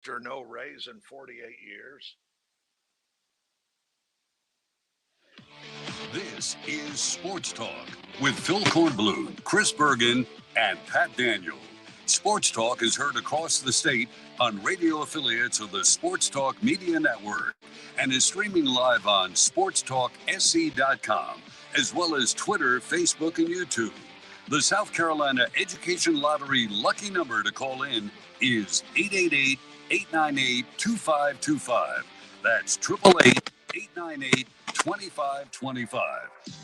after no raise in 48 years. This is Sports Talk with Phil Kornbluth, Chris Bergen, and Pat Daniel. Sports Talk is heard across the state on radio affiliates of the Sports Talk Media Network and is streaming live on SportsTalkSC.com, as well as Twitter, Facebook, and YouTube. The South Carolina Education Lottery lucky number to call in is 888-898-2525. That's 888-898-2525.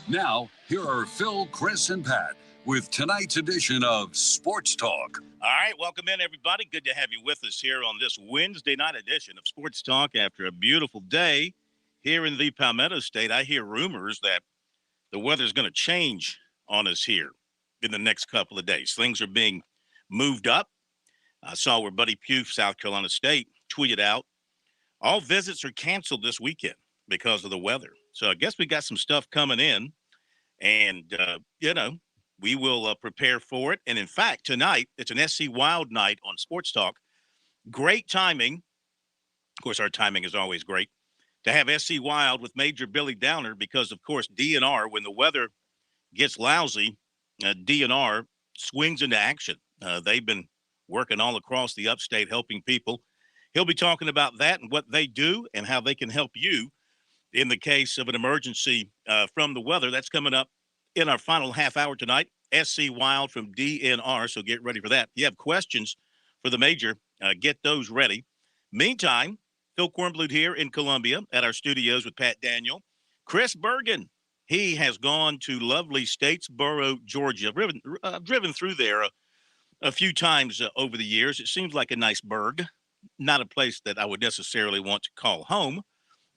Now, here are Phil, Chris, and Pat with tonight's edition of Sports Talk. All right, welcome in, everybody. Good to have you with us here on this Wednesday night edition of Sports Talk after a beautiful day here in the Palmetto State. I hear rumors that the weather's going to change on us here in the next couple of days. Things are being moved up. I saw where Buddy Pugh, South Carolina State, tweeted out, all visits are canceled this weekend because of the weather. So I guess we got some stuff coming in, and, we will prepare for it. And, in fact, tonight, it's an SC Wild night on Sports Talk. Great timing. Of course, our timing is always great to have SC Wild with Major Billy Downer because, of course, DNR, when the weather gets lousy, DNR swings into action. They've been working all across the upstate helping people. He'll be talking about that and what they do and how they can help you in the case of an emergency from the weather. That's coming up in our final half hour tonight. SC Wild from DNR, so get ready for that. If you have questions for the Major, get those ready. Meantime, Phil Kornbluth here in Columbia at our studios with Pat Daniel. Chris Bergen, he has gone to lovely Statesboro, Georgia. Driven through there a few times over the years. It seems like a nice burg, not a place that I would necessarily want to call home.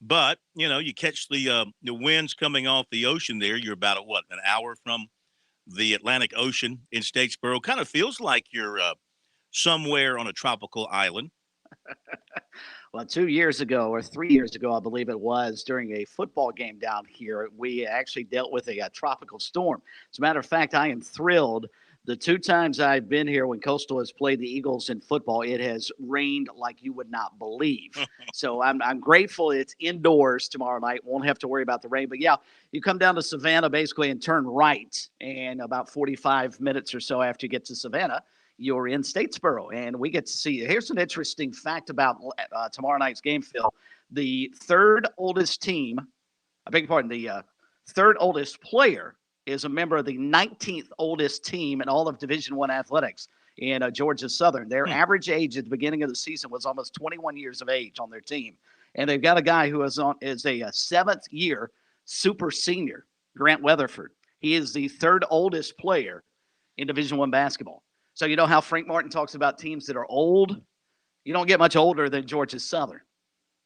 But, you catch the winds coming off the ocean there. You're about, an hour from the Atlantic Ocean in Statesboro. Kind of feels like you're somewhere on a tropical island. Well, 2 years ago or 3 years ago, I believe it was, during a football game down here, we actually dealt with a tropical storm. As a matter of fact, I am thrilled. The 2 times I've been here when Coastal has played the Eagles in football, it has rained like you would not believe. So I'm grateful it's indoors tomorrow night. Won't have to worry about the rain. But, yeah, you come down to Savannah basically and turn right. And about 45 minutes or so after you get to Savannah, you're in Statesboro. And we get to see – here's an interesting fact about tomorrow night's game, Phil. The third oldest team – I beg your pardon, the third oldest player – is a member of the 19th oldest team in all of Division I athletics in Georgia Southern. Their average age at the beginning of the season was almost 21 years of age on their team. And they've got a guy who is a seventh-year super senior, Grant Weatherford. He is the third oldest player in Division I basketball. So you know how Frank Martin talks about teams that are old? You don't get much older than Georgia Southern.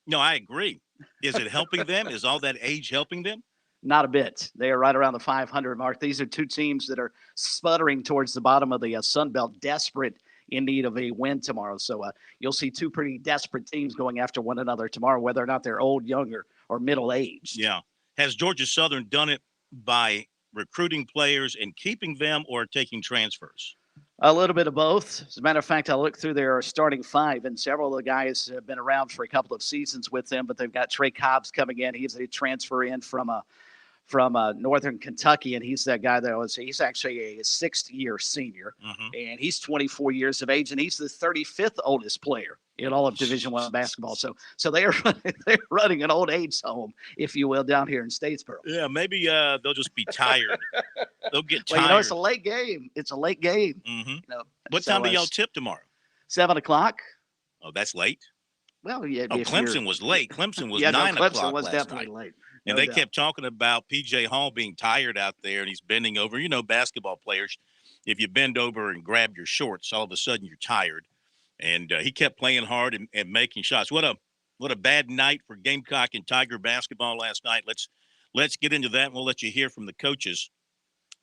No, I agree. Is it helping them? Is all that age helping them? Not a bit. They are right around the 500 mark. These are 2 teams that are sputtering towards the bottom of the Sun Belt, desperate in need of a win tomorrow. So you'll see 2 pretty desperate teams going after one another tomorrow, whether or not they're old, young, or middle-aged. Yeah. Has Georgia Southern done it by recruiting players and keeping them or taking transfers? A little bit of both. As a matter of fact, I looked through their starting 5, and several of the guys have been around for a couple of seasons with them, but they've got Trey Cobbs coming in. He's a transfer in from Northern Kentucky, and he's that guy he's actually a 6th-year senior, and he's 24 years of age, and he's the 35th oldest player in all of Division I basketball. So they're running an old age home, if you will, down here in Statesboro. Yeah, maybe they'll just be tired. They'll get tired. Well, it's a late game. Mm-hmm. What time do y'all tip tomorrow? 7 o'clock. Oh, that's late. Well, yeah. Clemson was late. Clemson was 9 o'clock. Clemson was last definitely night. late. And they kept talking about P.J. Hall being tired out there, and he's bending over. Basketball players, if you bend over and grab your shorts, all of a sudden you're tired. And he kept playing hard and making shots. What a bad night for Gamecock and Tiger basketball last night. Let's get into that, and we'll let you hear from the coaches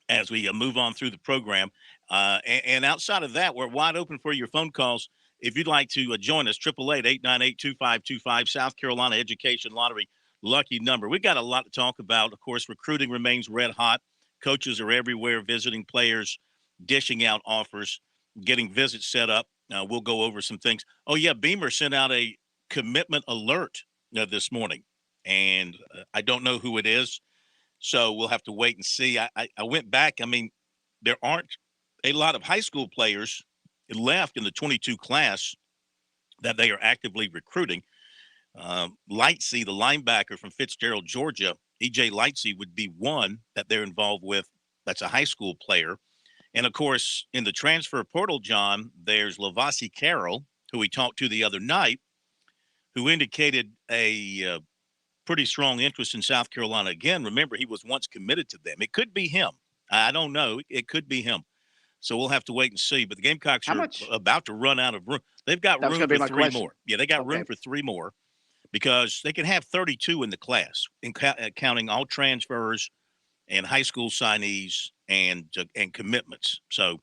as we move on through the program. And outside of that, we're wide open for your phone calls. If you'd like to join us, 888-898-2525, South Carolina Education Lottery lucky number. We got a lot to talk about. Of course, recruiting remains red hot. Coaches are everywhere visiting players, dishing out offers, getting visits set up. We'll go over some things. Oh, yeah, Beamer sent out a commitment alert this morning, and I don't know who it is, so we'll have to wait and see. I went back. I mean, there aren't a lot of high school players left in the 22 class that they are actively recruiting. Lightsey, the linebacker from Fitzgerald, Georgia, E.J. Lightsey would be one that they're involved with. That's a high school player. And, of course, in the transfer portal, John, there's Lavasi Carroll, who we talked to the other night, who indicated a pretty strong interest in South Carolina. Again, remember, he was once committed to them. It could be him. I don't know. It could be him. So we'll have to wait and see. But the Gamecocks are about to run out of room. They've got room for three more. Yeah, they got room for three more because they can have 32 in the class, counting all transfers and high school signees and commitments. So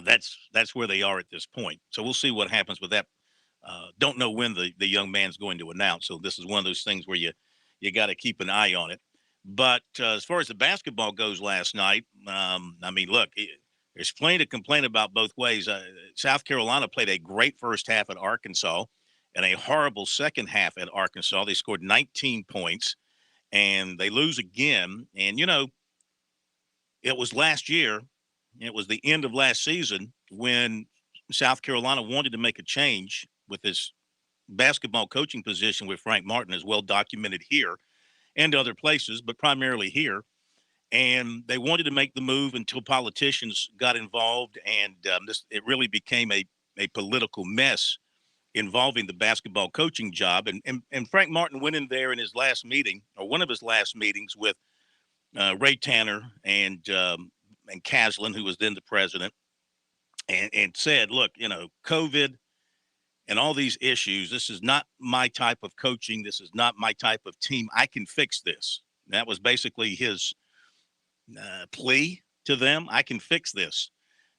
that's where they are at this point. So we'll see what happens with that. Don't know when the young man's going to announce. So this is one of those things where you got to keep an eye on it. But as far as the basketball goes last night, I mean, look, there's plenty to complain about both ways. South Carolina played a great first half at Arkansas and a horrible second half at Arkansas. They scored 19 points. And they lose again. And, you know, it was last year, it was the end of last season when South Carolina wanted to make a change with this basketball coaching position with Frank Martin, as well documented here and other places, but primarily here. And they wanted to make the move until politicians got involved. And it really became a political mess involving the basketball coaching job. And Frank Martin went in there in his last meeting, or one of his last meetings, with Ray Tanner and Caslin, who was then the president, and said, look, you know, COVID and all these issues, this is not my type of coaching. This is not my type of team. I can fix this. And that was basically his plea to them. I can fix this.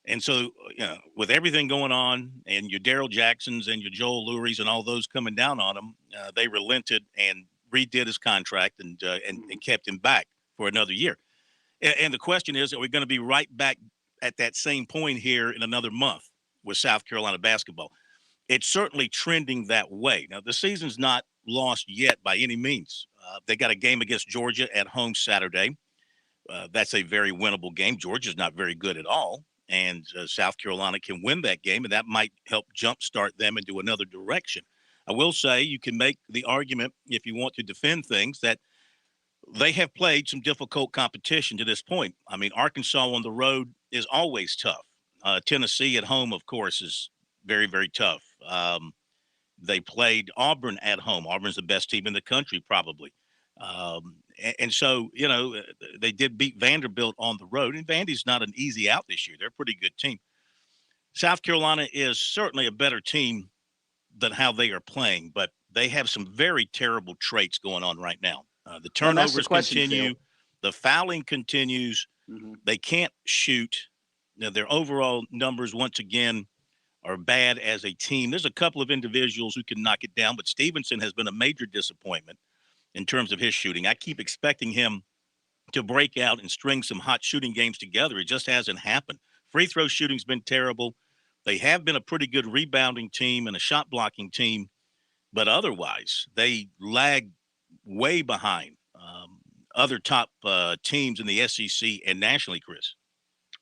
And so, you know, with everything going on and your Daryl Jacksons and your Joel Lurie's and all those coming down on him, they relented and redid his contract and kept him back for another year. And the question is, are we going to be right back at that same point here in another month with South Carolina basketball? It's certainly trending that way. Now, the season's not lost yet by any means. They got a game against Georgia at home Saturday. That's a very winnable game. Georgia's not very good at all. And South Carolina can win that game, and that might help jumpstart them into another direction. I will say you can make the argument, if you want to defend things, that they have played some difficult competition to this point. I mean, Arkansas on the road is always tough. Tennessee at home, of course, is very, very tough. They played Auburn at home. Auburn's the best team in the country, probably. And so, you know, they did beat Vanderbilt on the road, and Vandy's not an easy out this year. They're a pretty good team. South Carolina is certainly a better team than how they are playing, but they have some very terrible traits going on right now. The turnovers continue. The fouling continues. Mm-hmm. They can't shoot. Now, their overall numbers, once again, are bad as a team. There's a couple of individuals who can knock it down, but Stevenson has been a major disappointment in terms of his shooting. I keep expecting him to break out and string some hot shooting games together. It just hasn't happened. Free throw shooting's been terrible. They have been a pretty good rebounding team and a shot blocking team, but otherwise they lag way behind other top teams in the SEC and nationally, Chris.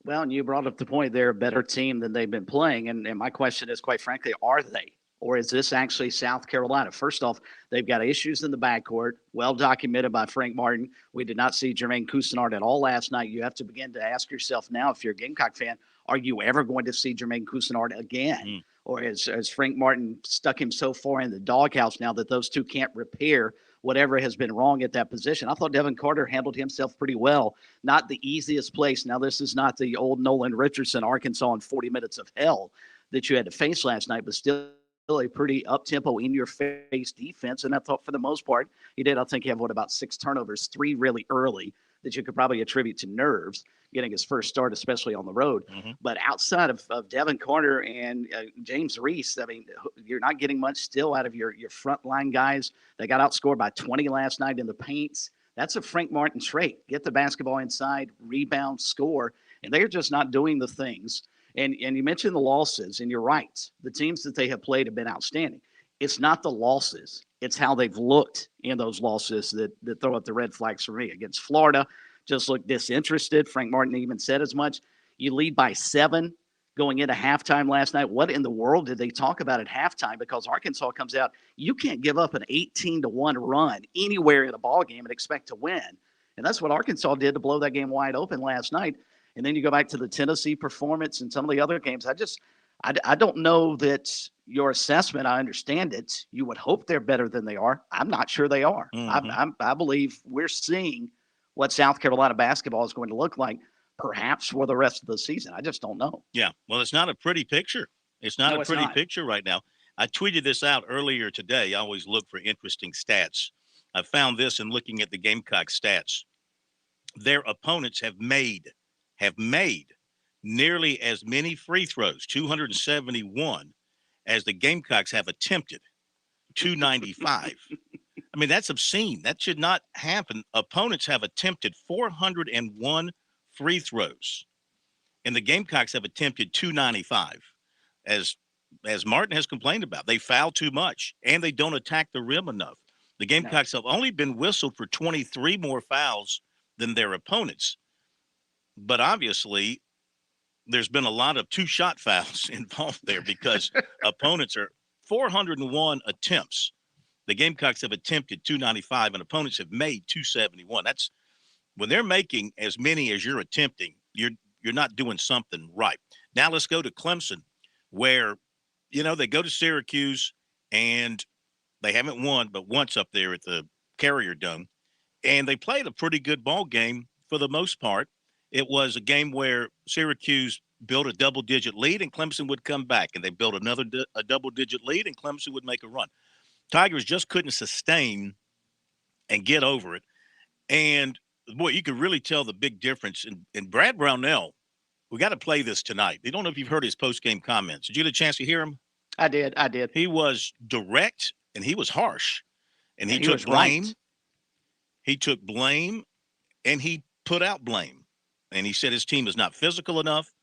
Well, and you brought up the point they're a better team than they've been playing. And my question is, quite frankly, are they? Or is this actually South Carolina? First off, they've got issues in the backcourt, well documented by Frank Martin. We did not see Jermaine Cousinard at all last night. You have to begin to ask yourself now, if you're a Gamecock fan, are you ever going to see Jermaine Cousinard again? Or has Frank Martin stuck him so far in the doghouse now that those two can't repair whatever has been wrong at that position? I thought Devin Carter handled himself pretty well. Not the easiest place. Now, this is not the old Nolan Richardson, Arkansas in 40 minutes of hell that you had to face last night, but still a pretty up-tempo, in-your-face defense. And I thought for the most part, he did. I think he had, about 6 turnovers, 3 really early that you could probably attribute to nerves, getting his first start, especially on the road. Mm-hmm. But outside of Devin Carter and James Reese, I mean, you're not getting much still out of your frontline guys. They got outscored by 20 last night in the paints. That's a Frank Martin trait. Get the basketball inside, rebound, score. And they're just not doing the things. And you mentioned the losses, and you're right. The teams that they have played have been outstanding. It's not the losses. It's how they've looked in those losses that throw up the red flags for me. Against Florida, just looked disinterested. Frank Martin even said as much. You lead by 7 going into halftime last night. What in the world did they talk about at halftime? Because Arkansas comes out, you can't give up an 18-1 run anywhere in a ball game and expect to win. And that's what Arkansas did to blow that game wide open last night. And then you go back to the Tennessee performance and some of the other games. I don't know that your assessment, I understand it. You would hope they're better than they are. I'm not sure they are. Mm-hmm. I believe we're seeing what South Carolina basketball is going to look like perhaps for the rest of the season. I just don't know. Yeah. Well, it's not a pretty picture. It's not a pretty picture right now. I tweeted this out earlier today. I always look for interesting stats. I found this in looking at the Gamecock stats. Their opponents have made nearly as many free throws, 271, as the Gamecocks have attempted, 295. I mean, that's obscene. That should not happen. Opponents have attempted 401 free throws, and the Gamecocks have attempted 295. As Martin has complained about, they foul too much, and they don't attack the rim enough. The Gamecocks have only been whistled for 23 more fouls than their opponents. But obviously, there's been a lot of two-shot fouls involved there because opponents are 401 attempts. The Gamecocks have attempted 295, and opponents have made 271. That's when they're making as many as you're attempting, you're not doing something right. Now let's go to Clemson, where, they go to Syracuse, and they haven't won but once up there at the Carrier Dome. And they played a pretty good ball game for the most part. It was a game where Syracuse built a double-digit lead, and Clemson would come back. And they built a double-digit lead, and Clemson would make a run. Tigers just couldn't sustain and get over it. And, boy, you could really tell the big difference. And Brad Brownell, we got to play this tonight. I don't know if you've heard his post-game comments. Did you get a chance to hear him? I did. He was direct, and he was harsh. And he took blame. Right. He took blame, and he put out blame. And he said his team is not physical enough.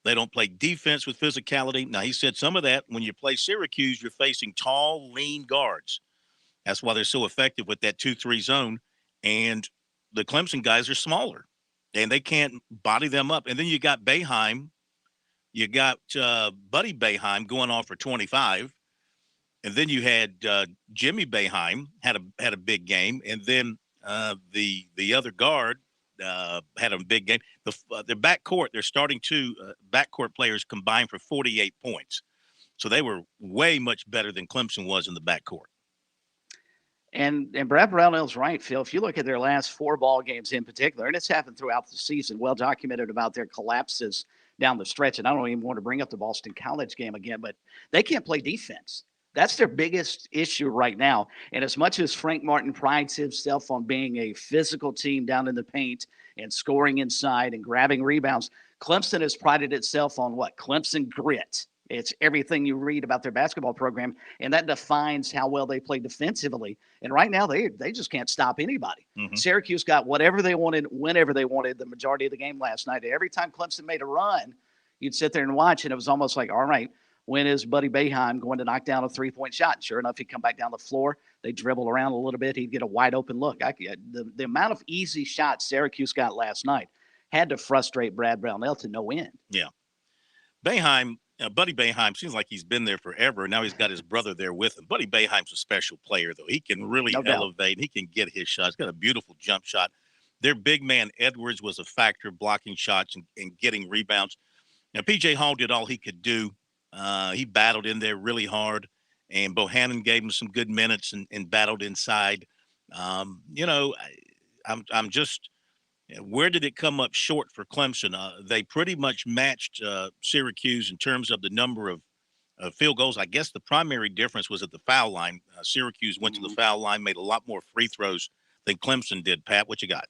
They don't play defense with physicality. Now, he said some of that, when you play Syracuse, you're facing tall, lean guards. That's why they're so effective with that 2-3 zone. And the Clemson guys are smaller, and they can't body them up. And then you got Boeheim. You got Buddy Boeheim going off for 25. And then you had Jimmy Boeheim had a big game. And then the other guard had a big game. Their backcourt, their starting two backcourt players combined for 48 points. So they were way much better than Clemson was in the backcourt. And Brad Brownell's right, Phil. If you look at their last 4 ball games in particular, and it's happened throughout the season, well documented about their collapses down the stretch. And I don't even want to bring up the Boston College game again, but they can't play defense. That's their biggest issue right now. And as much as Frank Martin prides himself on being a physical team down in the paint and scoring inside and grabbing rebounds, Clemson has prided itself on what? Clemson grit. It's everything you read about their basketball program, and that defines how well they play defensively. And right now, they just can't stop anybody. Mm-hmm. Syracuse got whatever they wanted, whenever they wanted, the majority of the game last night. Every time Clemson made a run, you'd sit there and watch, and it was almost like, all right, when is Buddy Boeheim going to knock down a three-point shot? Sure enough, he'd come back down the floor. They dribble around a little bit. He'd get a wide-open look. The amount of easy shots Syracuse got last night had to frustrate Brad Brownell to no end. Yeah. Boeheim, Buddy Boeheim seems like he's been there forever. Now he's got his brother there with him. Buddy Boeheim's a special player, though. He can really elevate. He can get his shots. He's got a beautiful jump shot. Their big man, Edwards, was a factor blocking shots and getting rebounds. Now, P.J. Hall did all he could do. He battled in there really hard, and Bohannon gave him some good minutes and battled inside. I'm just – where did it come up short for Clemson? They pretty much matched Syracuse in terms of the number of field goals. I guess the primary difference was at the foul line. Syracuse went to the foul line, made a lot more free throws than Clemson did. Pat, what you got?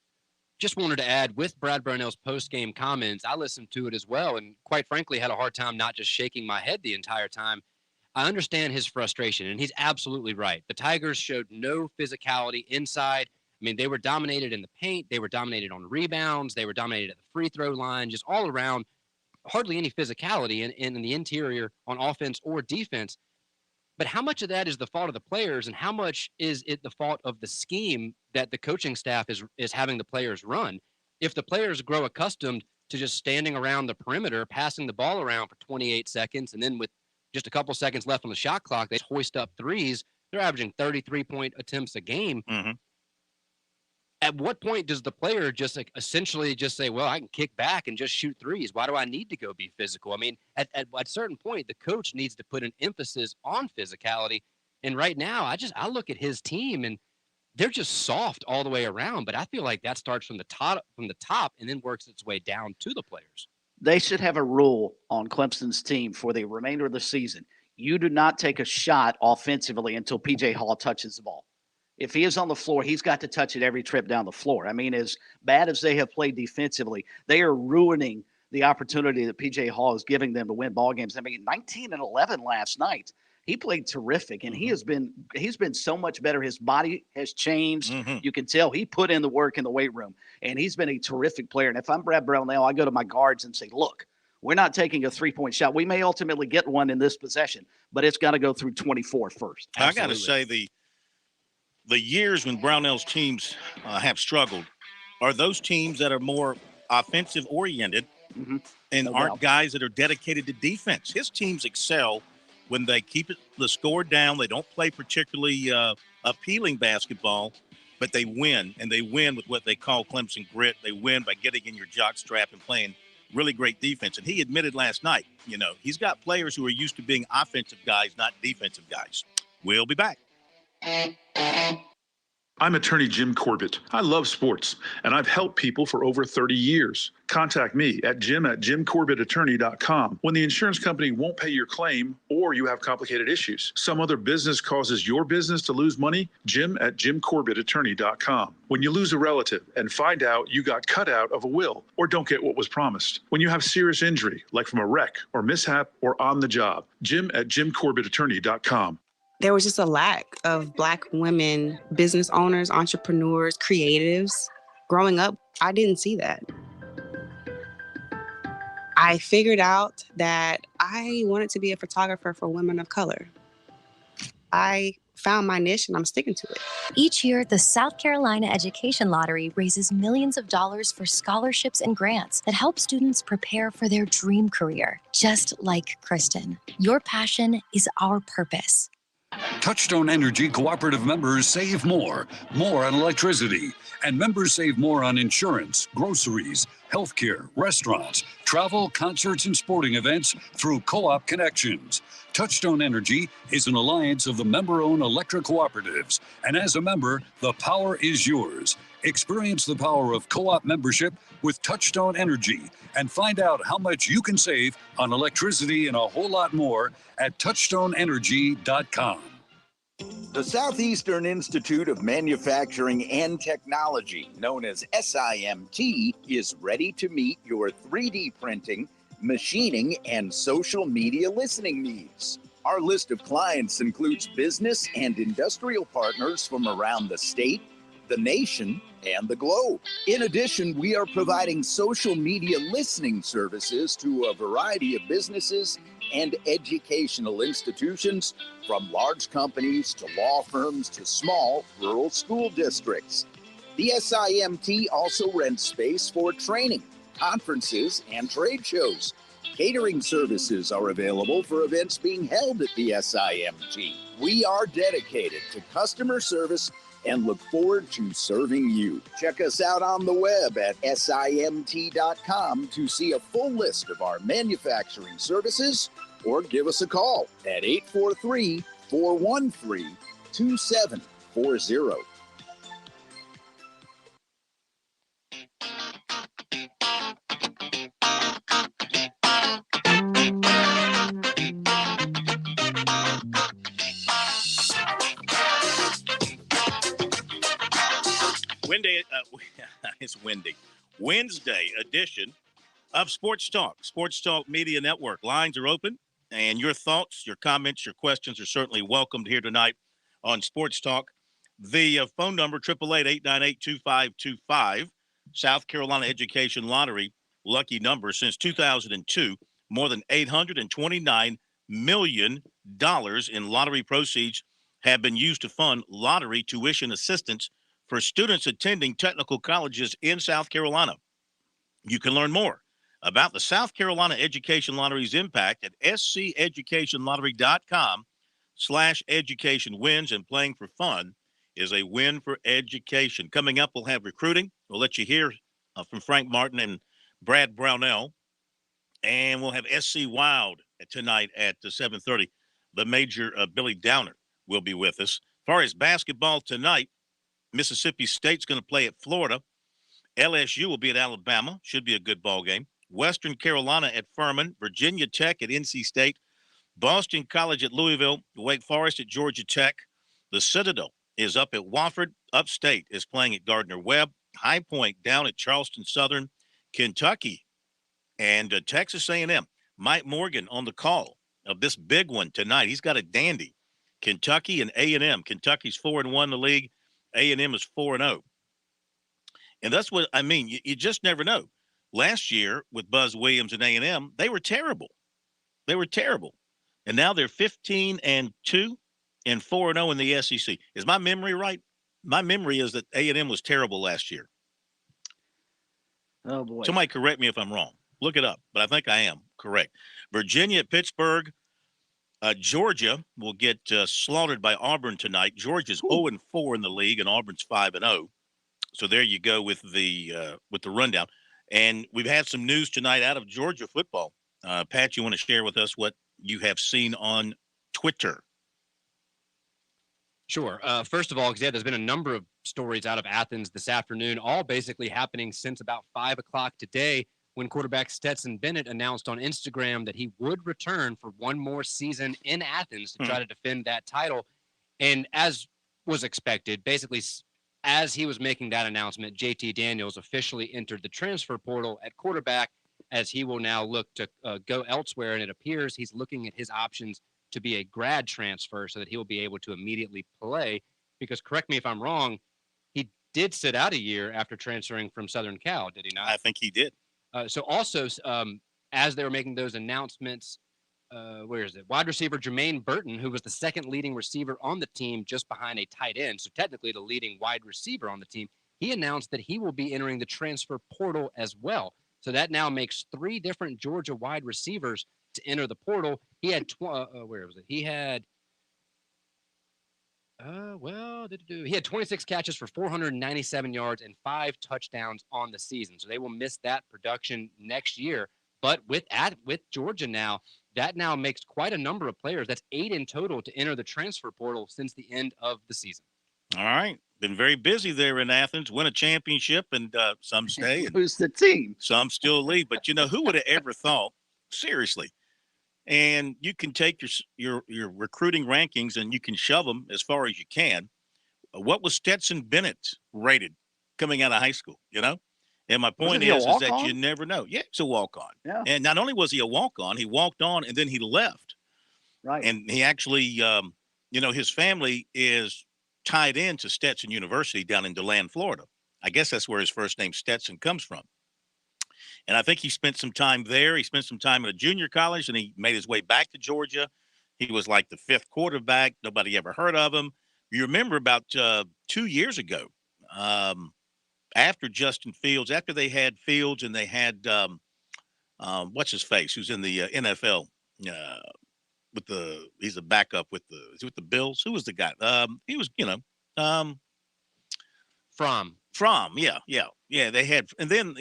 Just wanted to add, with Brad Brownell's post-game comments, I listened to it as well, and quite frankly had a hard time not just shaking my head the entire time. I understand his frustration, and he's absolutely right. The Tigers showed no physicality inside. I mean, they were dominated in the paint. They were dominated on rebounds. They were dominated at the free throw line, just all around. hardly any physicality in the interior on offense or defense. But how much of that is the fault of the players, and how much is it the fault of the scheme that the coaching staff is having the players run? If the players grow accustomed to just standing around the perimeter, passing the ball around for 28 seconds, and then with just a couple seconds left on the shot clock, they hoist up threes. They're averaging 33-point attempts a game. Mm-hmm. At what point does the player just essentially just say, well, I can kick back and just shoot threes? Why do I need to go be physical? I mean, at a certain point, the coach needs to put an emphasis on physicality. And right now, I look at his team and they're just soft all the way around. But I feel like that starts from the top and then works its way down to the players. They should have a rule on Clemson's team for the remainder of the season. You do not take a shot offensively until P.J. Hall touches the ball. If he is on the floor, he's got to touch it every trip down the floor. I mean, as bad as they have played defensively, they are ruining the opportunity that P.J. Hall is giving them to win ball games. I mean, 19-11 last night. He played terrific, and he's been so much better. His body has changed. Mm-hmm. You can tell he put in the work in the weight room, and he's been a terrific player. And if I'm Brad Brownell, I go to my guards and say, look, we're not taking a three-point shot. We may ultimately get one in this possession, but it's got to go through 24 first. I got to say the years when Brownell's teams have struggled are those teams that are more offensive oriented and aren't guys that are dedicated to defense. His teams excel when they keep the score down. They don't play particularly appealing basketball, but they win, and they win with what they call Clemson grit. They win by getting in your jock strap and playing really great defense. And he admitted last night, he's got players who are used to being offensive guys, not defensive guys. We'll be back. I'm attorney Jim Corbett. I love sports, and I've helped people for over 30 years. Contact me at jim@jimcorbettattorney.com when the insurance company won't pay your claim or you have complicated issues. Some other business causes your business to lose money, jim@jimcorbettattorney.com. When you lose a relative and find out you got cut out of a will or don't get what was promised. When you have serious injury, like from a wreck or mishap or on the job, jim@jimcorbettattorney.com. There was just a lack of Black women, business owners, entrepreneurs, creatives. Growing up, I didn't see that. I figured out that I wanted to be a photographer for women of color. I found my niche and I'm sticking to it. Each year, the South Carolina Education Lottery raises millions of dollars for scholarships and grants that help students prepare for their dream career. Just like Kristen, your passion is our purpose. Touchstone Energy Cooperative members save more on electricity, and members save more on insurance, groceries, healthcare, restaurants, travel, concerts, and sporting events through Co-op Connections. Touchstone Energy is an alliance of the member-owned electric cooperatives, and as a member, the power is yours. Experience the power of co-op membership with Touchstone Energy and find out how much you can save on electricity and a whole lot more at touchstoneenergy.com. The Southeastern Institute of Manufacturing and Technology, known as SIMT, is ready to meet your 3D printing, machining, and social media listening needs. Our list of clients includes business and industrial partners from around the state, the nation, and the globe. In addition, we are providing social media listening services to a variety of businesses and educational institutions, from large companies to law firms to small rural school districts. The SIMT also rents space for training, conferences, and trade shows. Catering services are available for events being held at the SIMT. We are dedicated to customer service and look forward to serving you. Check us out on the web at simt.com to see a full list of our manufacturing services, or give us a call at 843-413-2740. It's windy. Wednesday edition of Sports Talk, Sports Talk Media Network. Lines are open, and your thoughts, your comments, your questions are certainly welcomed here tonight on Sports Talk. The phone number, 888-898-2525, South Carolina Education Lottery lucky number. Since 2002, more than $829 million in lottery proceeds have been used to fund lottery tuition assistance for students attending technical colleges in South Carolina. You can learn more about the South Carolina Education Lottery's impact at sceducation.com/education wins, and playing for fun is a win for education. Coming up, we'll have recruiting. We'll let you hear from Frank Martin and Brad Brownell, and we'll have SC Wild tonight at 7:30. The major Billy Downer will be with us. As far as basketball tonight, Mississippi State's going to play at Florida. LSU will be at Alabama. Should be a good ball game. Western Carolina at Furman. Virginia Tech at NC State. Boston College at Louisville. Wake Forest at Georgia Tech. The Citadel is up at Wofford. Upstate is playing at Gardner-Webb. High Point down at Charleston Southern. Kentucky and Texas A&M. Mike Morgan on the call of this big one tonight. He's got a dandy. Kentucky and A&M. Kentucky's 4-1 in the league. A&M is 4-0. And that's what I mean. You just never know. Last year with Buzz Williams and A&M, they were terrible. They were terrible. And now they're 15-2 and 4-0 in the SEC. Is my memory right? My memory is that A&M was terrible last year. Oh, boy. Somebody correct me if I'm wrong. Look it up, but I think I am correct. Virginia at Pittsburgh. Georgia will get slaughtered by Auburn tonight. Georgia's 0-4 in the league, and Auburn's 5-0. So there you go with the rundown. And we've had some news tonight out of Georgia football. Pat, you want to share with us what you have seen on Twitter? Sure. First of all, there's been a number of stories out of Athens this afternoon, all basically happening since about 5 o'clock today, when quarterback Stetson Bennett announced on Instagram that he would return for one more season in Athens to try to defend that title. And as was expected, basically as he was making that announcement, JT Daniels officially entered the transfer portal at quarterback, as he will now look to go elsewhere. And it appears he's looking at his options to be a grad transfer so that he will be able to immediately play. Because correct me if I'm wrong, he did sit out a year after transferring from Southern Cal, did he not? I think he did. So also, as they were making those announcements, wide receiver Jermaine Burton, who was the second leading receiver on the team just behind a tight end, so technically the leading wide receiver on the team, he announced that he will be entering the transfer portal as well. So that now makes 3 different Georgia wide receivers to enter the portal. He had He had 26 catches for 497 yards and 5 touchdowns on the season. So they will miss that production next year. But with Georgia now, that now makes quite a number of players. That's 8 in total to enter the transfer portal since the end of the season. All right. Been very busy there in Athens, win a championship, and some stay. And who's the team? Some still leave. But, who would have ever thought, seriously, and you can take your recruiting rankings and you can shove them as far as you can. What was Stetson Bennett rated coming out of high school, And my point is that you never know. Yeah, it's a walk-on. Yeah. And not only was he a walk-on, he walked on and then he left. Right. And he actually, his family is tied into Stetson University down in DeLand, Florida. I guess that's where his first name Stetson comes from. And I think he spent some time there. He spent some time at a junior college, and he made his way back to Georgia. He was like the 5th quarterback. Nobody ever heard of him. You remember about 2 years ago, after Justin Fields, after they had Fields and they had what's his face, who's in the NFL he's a backup with the Bills. Who was the guy? He was, From, yeah. They had, and then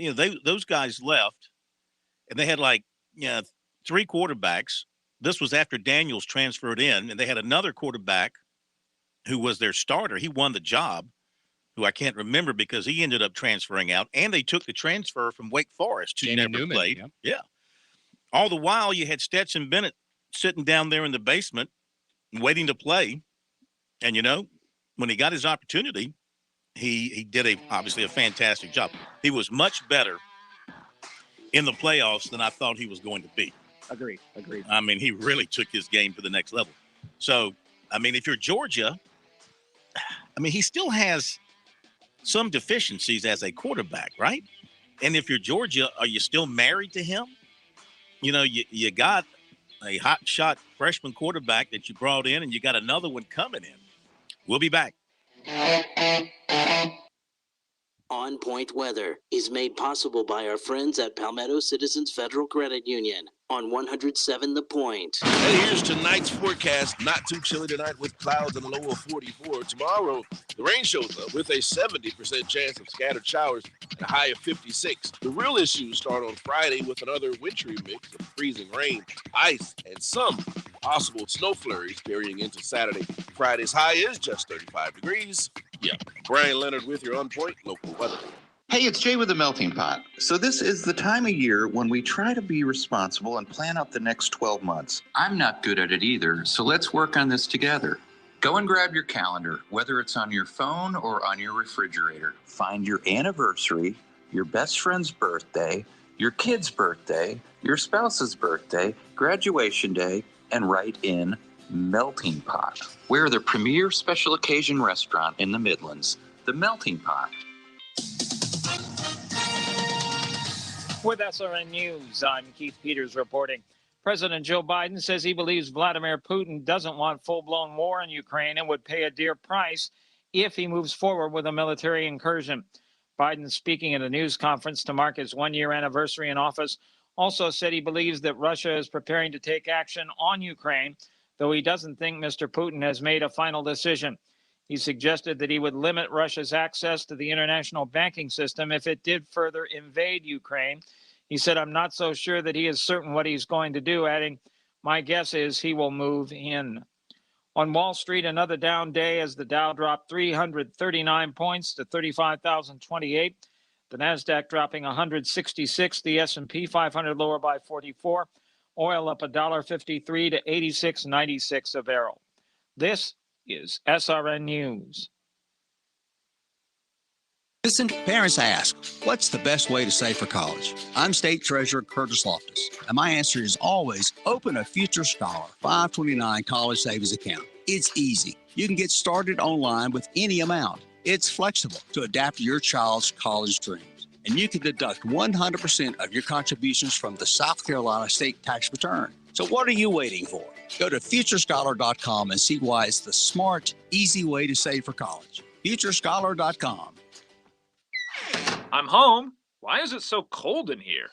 those guys left, and they had 3 quarterbacks. This was after Daniels transferred in, and they had another quarterback who was their starter. He won the job, who I can't remember because he ended up transferring out, and they took the transfer from Wake Forest, who never Newman, played. Yeah. Yeah. All the while, you had Stetson Bennett sitting down there in the basement, waiting to play, and when he got his opportunity, he did obviously a fantastic job. He was much better in the playoffs than I thought he was going to be. Agreed. I mean, he really took his game to the next level. So, I mean, if you're Georgia, he still has some deficiencies as a quarterback, right? And if you're Georgia, are you still married to him? You know, you got a hot shot freshman quarterback that you brought in, and you got another one coming in. We'll be back. On Point Weather is made possible by our friends at Palmetto Citizens Federal Credit Union on 107 The Point. Hey, here's tonight's forecast. Not too chilly tonight with clouds and a low of 44. Tomorrow, the rain shows up with a 70% chance of scattered showers and a high of 56. The real issues start on Friday with another wintry mix of freezing rain, ice, and some possible snow flurries carrying into Saturday. Friday's high is just 35 degrees. Yeah, Brian Leonard with your On Point local weather. Hey, it's Jay with the Melting Pot. So this is the time of year when we try to be responsible and plan out the next 12 months. I'm not good at it either, so let's work on this together. Go and grab your calendar, whether it's on your phone or on your refrigerator. Find your anniversary, your best friend's birthday, your kid's birthday, your spouse's birthday, graduation day, and write in Melting Pot. We're the premier special occasion restaurant in the Midlands, the Melting Pot. With SRN News, I'm Keith Peters reporting. President Joe Biden says he believes Vladimir Putin doesn't want full-blown war in Ukraine and would pay a dear price if he moves forward with a military incursion. Biden, speaking at a news conference to mark his one-year anniversary in office, also said he believes that Russia is preparing to take action on Ukraine, though he doesn't think Mr. Putin has made a final decision. He suggested that he would limit Russia's access to the international banking system if it did further invade Ukraine. He said, I'm not so sure that he is certain what he's going to do, adding, my guess is he will move in. On Wall Street, another down day as the Dow dropped 339 points to 35,028. The NASDAQ dropping 166, the S&P 500 lower by 44. Oil up $1.53 to 86.96 a barrel. This is SRN News. Listen, parents ask, what's the best way to save for college? I'm State Treasurer Curtis Loftus, and my answer is always open a Future Scholar 529 college savings account. It's easy. You can get started online with any amount. It's flexible to adapt to your child's college dreams. And you can deduct 100% of your contributions from the South Carolina state tax return. So what are you waiting for? Go to futurescholar.com and see why it's the smart, easy way to save for college. Futurescholar.com. I'm home. Why is it so cold in here?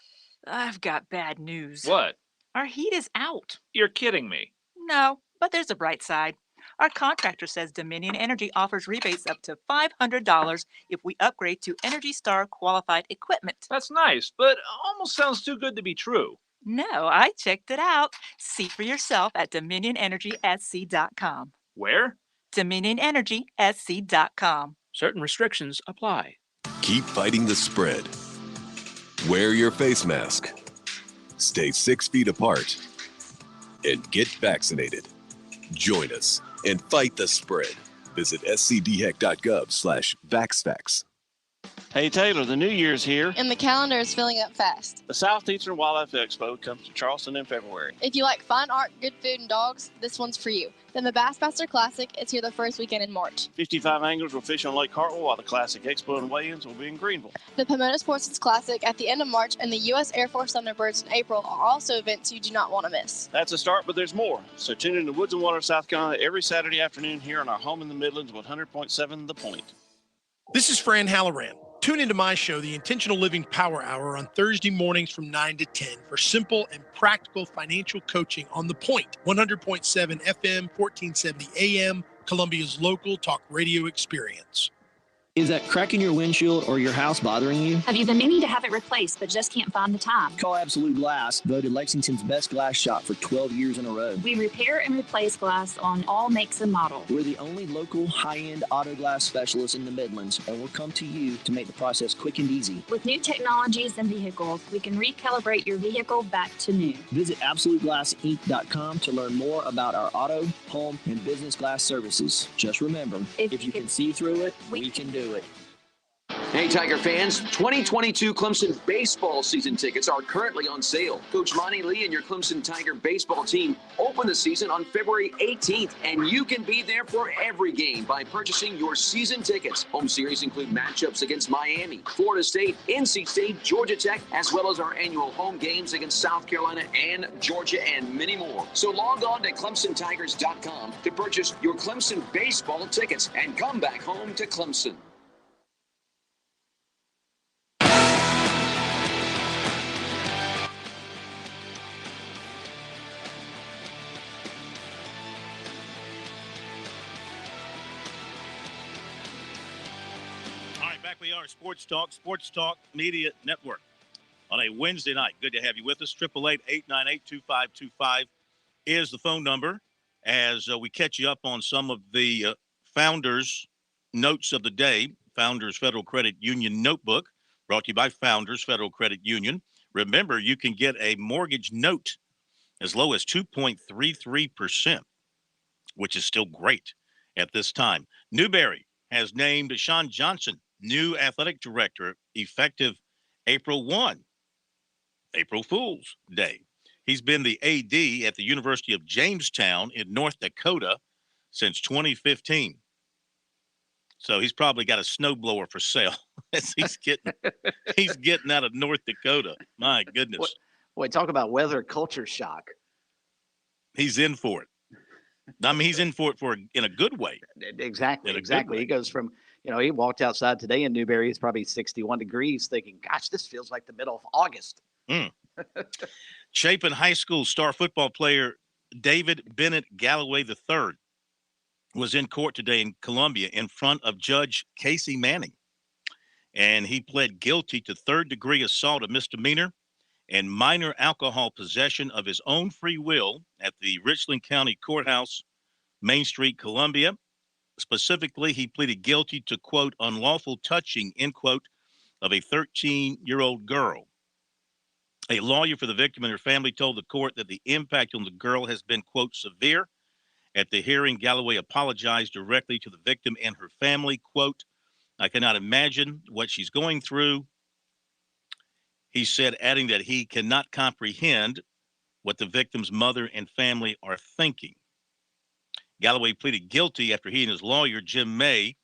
I've got bad news. What? Our heat is out. You're kidding me. No, but there's a bright side. Our contractor says Dominion Energy offers rebates up to $500 if we upgrade to Energy Star qualified equipment. That's nice, but almost sounds too good to be true. No, I checked it out. See for yourself at DominionEnergySC.com. Where? DominionEnergySC.com. Certain restrictions apply. Keep fighting the spread. Wear your face mask. Stay 6 feet apart. And get vaccinated. Join us and fight the spread. Visit scdheck.gov/vaxfax. Hey Taylor, the new year's here. And the calendar is filling up fast. The Southeastern Wildlife Expo comes to Charleston in February. If you like fine art, good food, and dogs, this one's for you. Then the Bassmaster Classic is here the first weekend in March. 55 anglers will fish on Lake Hartwell while the Classic Expo and weigh-ins will be in Greenville. The Pomona Sportsman's Classic at the end of March and the U.S. Air Force Thunderbirds in April are also events you do not want to miss. That's a start, but there's more. So tune in to Woods and Water, South Carolina every Saturday afternoon here on our home in the Midlands, 100.7 The Point. This is Fran Halloran. Tune into my show, the Intentional Living Power Hour, on Thursday mornings from 9 to 10 for simple and practical financial coaching on The Point, 100.7 FM, 1470 AM, Columbia's local talk radio experience. Is that crack in your windshield or your house bothering you? Have you been meaning to have it replaced but just can't find the time? Call Absolute Glass, voted Lexington's best glass shop for 12 years in a row. We repair and replace glass on all makes and models. We're the only local high-end auto glass specialist in the Midlands, and we'll come to you to make the process quick and easy. With new technologies and vehicles, we can recalibrate your vehicle back to new. Visit AbsoluteGlassInc.com to learn more about our auto, home, and business glass services. Just remember, if you can see through it, we can do it. Hey, Tiger fans, 2022 Clemson baseball season tickets are currently on sale. Coach Monty Lee and your Clemson Tiger baseball team open the season on February 18th, and you can be there for every game by purchasing your season tickets. Home series include matchups against Miami, Florida State, NC State, Georgia Tech, as well as our annual home games against South Carolina and Georgia, and many more. So log on to ClemsonTigers.com to purchase your Clemson baseball tickets and come back home to Clemson. Back we are, Sports Talk Media Network on a Wednesday night. Good to have you with us. 888-898-2525 is the phone number as we catch you up on some of the Founders Notes of the Day. Founders Federal Credit Union Notebook, brought to you by Founders Federal Credit Union. Remember, you can get a mortgage note as low as 2.33%, which is still great at this time. Newberry has named Sean Johnson new athletic director effective April 1, April Fool's Day. He's been the AD at the University of Jamestown in North Dakota since 2015. So he's probably got a snowblower for sale as he's getting out of North Dakota. My goodness. Boy, talk about weather culture shock. He's in for it. I mean, he's in for it in a good way. Exactly. He goes from, he walked outside today in Newberry. It's probably 61 degrees thinking, gosh, this feels like the middle of August. Chapin High School star football player David Bennett Galloway III was in court today in Columbia in front of Judge Casey Manning. And he pled guilty to third-degree assault, a misdemeanor, and minor alcohol possession of his own free will at the Richland County Courthouse, Main Street, Columbia. Specifically, he pleaded guilty to, quote, unlawful touching, end quote, of a 13-year-old girl. A lawyer for the victim and her family told the court that the impact on the girl has been, quote, severe. At the hearing, Galloway apologized directly to the victim and her family, quote, I cannot imagine what she's going through. He said, adding that he cannot comprehend what the victim's mother and family are thinking. Galloway pleaded guilty after he and his lawyer, Jim May,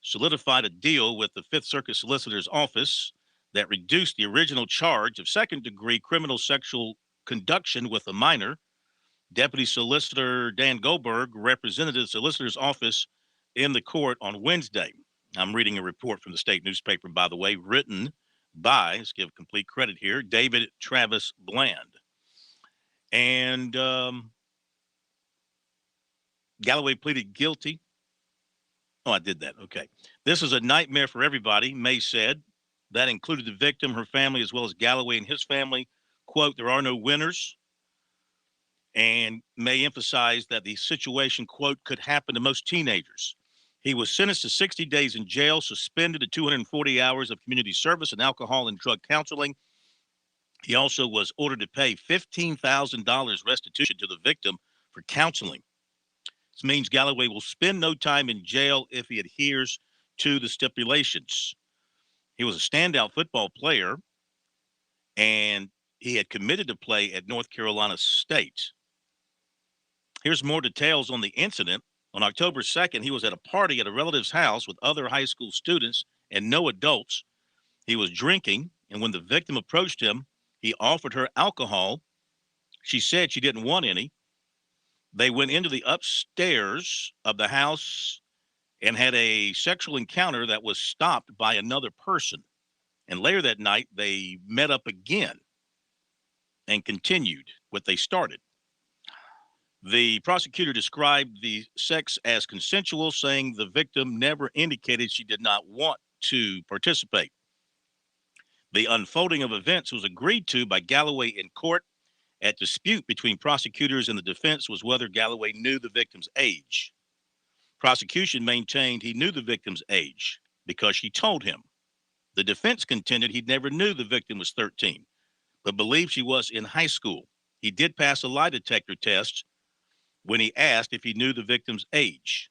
solidified a deal with the Fifth Circuit Solicitor's Office that reduced the original charge of second-degree criminal sexual conduction with a minor. Deputy Solicitor Dan Goldberg represented the Solicitor's Office in the court on Wednesday. I'm reading a report from the state newspaper, by the way, written by, let's give complete credit here, David Travis Bland. And Galloway pleaded guilty. Oh, I did that. Okay. This is a nightmare for everybody, May said. That included the victim, her family, as well as Galloway and his family. Quote, there are no winners. And May emphasized that the situation, quote, could happen to most teenagers. He was sentenced to 60 days in jail, suspended to 240 hours of community service and alcohol and drug counseling. He also was ordered to pay $15,000 restitution to the victim for counseling. This means Galloway will spend no time in jail if he adheres to the stipulations. He was a standout football player, and he had committed to play at North Carolina State. Here's more details on the incident. On October 2nd, he was at a party at a relative's house with other high school students and no adults. He was drinking, and when the victim approached him, he offered her alcohol. She said she didn't want any. They went into the upstairs of the house and had a sexual encounter that was stopped by another person. And later that night, they met up again and continued what they started. The prosecutor described the sex as consensual, saying the victim never indicated she did not want to participate. The unfolding of events was agreed to by Galloway in court. At dispute between prosecutors and the defense was whether Galloway knew the victim's age. Prosecution maintained he knew the victim's age because she told him. The defense contended he never knew the victim was 13, but believed she was in high school. He did pass a lie detector test when he asked if he knew the victim's age.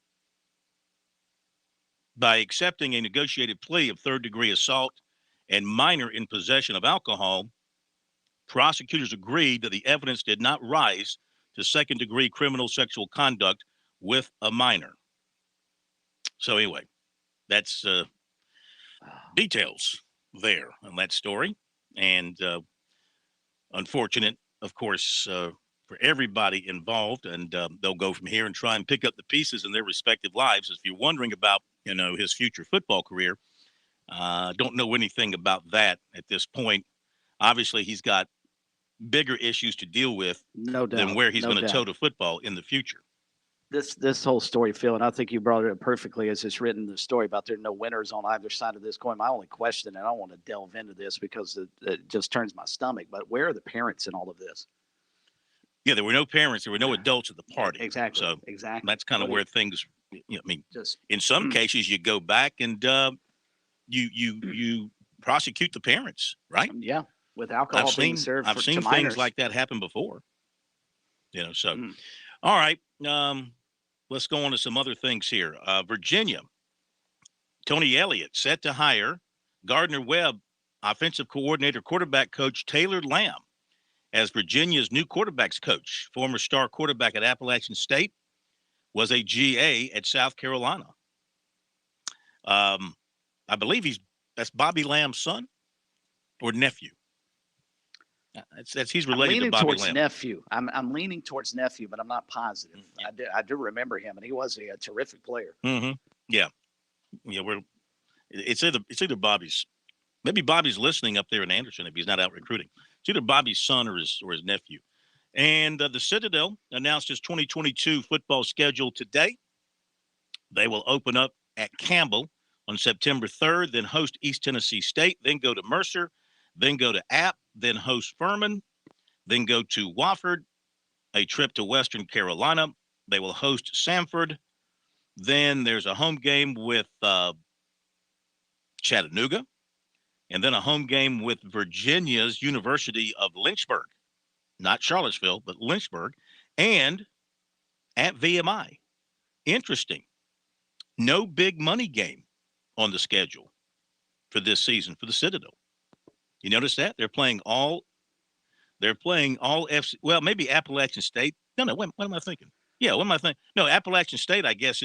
by accepting a negotiated plea of third-degree assault and minor in possession of alcohol. Prosecutors agreed that the evidence did not rise to second-degree criminal sexual conduct with a minor. So anyway, that's details there on that story. And unfortunate, of course, for everybody involved. And they'll go from here and try and pick up the pieces in their respective lives. If you're wondering about, his future football career, don't know anything about that at this point. Obviously, he's got bigger issues to deal with than where he's going to toe the football in the future. This whole story, Phil, and I think you brought it up perfectly as it's written in the story about there are no winners on either side of this coin. My only question, and I don't want to delve into this because it just turns my stomach, but where are the parents in all of this? Yeah, there were no parents. There were no adults at the party. Exactly. So exactly. that's kind of where things, in some cases you go back and you prosecute the parents, right? Yeah, with alcohol being served I've seen things like that happen before. So all right. Let's go on to some other things here. Virginia, Tony Elliott set to hire Gardner Webb offensive coordinator, quarterback coach Taylor Lamb as Virginia's new quarterbacks coach. Former star quarterback at Appalachian State, was a GA at South Carolina. I believe that's Bobby Lamb's son or nephew. He's related to Bobby Lamb. Nephew. I'm leaning towards nephew, but I'm not positive. I do remember him, and he was a terrific player. Mm-hmm. Yeah. It's either Bobby's. Maybe Bobby's listening up there in Anderson if he's not out recruiting. It's either Bobby's son or his nephew. And the Citadel announced its 2022 football schedule today. They will open up at Campbell on September 3rd, then host East Tennessee State, then go to Mercer, then go to App, then host Furman, then go to Wofford, a trip to Western Carolina. They will host Samford. Then there's a home game with Chattanooga, and then a home game with Virginia's University of Lynchburg, not Charlottesville, but Lynchburg, and at VMI. Interesting. No big money game on the schedule for this season for the Citadel. You notice that? They're playing all FC. Well, maybe Appalachian State. No, what am I thinking? Yeah, what am I thinking? No, Appalachian State, I guess,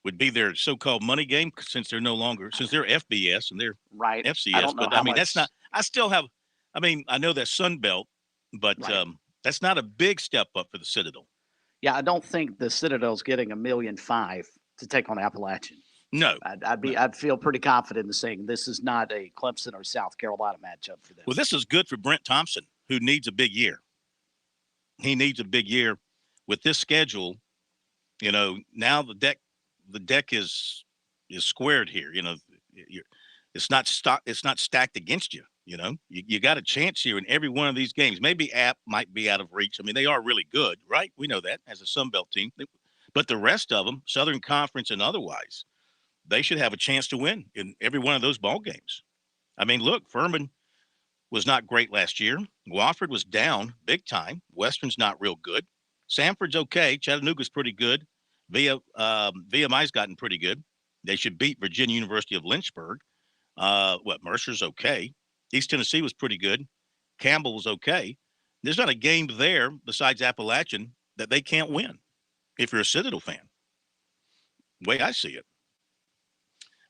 would be their so-called money game since they're FBS and they're right FCS. But I mean, that's not. I know that's Sun Belt, but that's not a big step up for the Citadel. Yeah, I don't think the Citadel's getting $1.5 million to take on Appalachian. No, I'd feel pretty confident in saying this is not a Clemson or South Carolina matchup for them. Well, this is good for Brent Thompson, who needs a big year. He needs a big year with this schedule. Now the deck is squared here. It's not stacked against you. You got a chance here in every one of these games. Maybe App might be out of reach. I mean, they are really good, right? We know that as a Sun Belt team. But the rest of them, Southern Conference and otherwise, they should have a chance to win in every one of those ball games. I mean, look, Furman was not great last year. Wofford was down big time. Western's not real good. Samford's okay. Chattanooga's pretty good. VMI's gotten pretty good. They should beat Virginia University of Lynchburg. Mercer's okay. East Tennessee was pretty good. Campbell was okay. There's not a game there besides Appalachian that they can't win if you're a Citadel fan. The way I see it.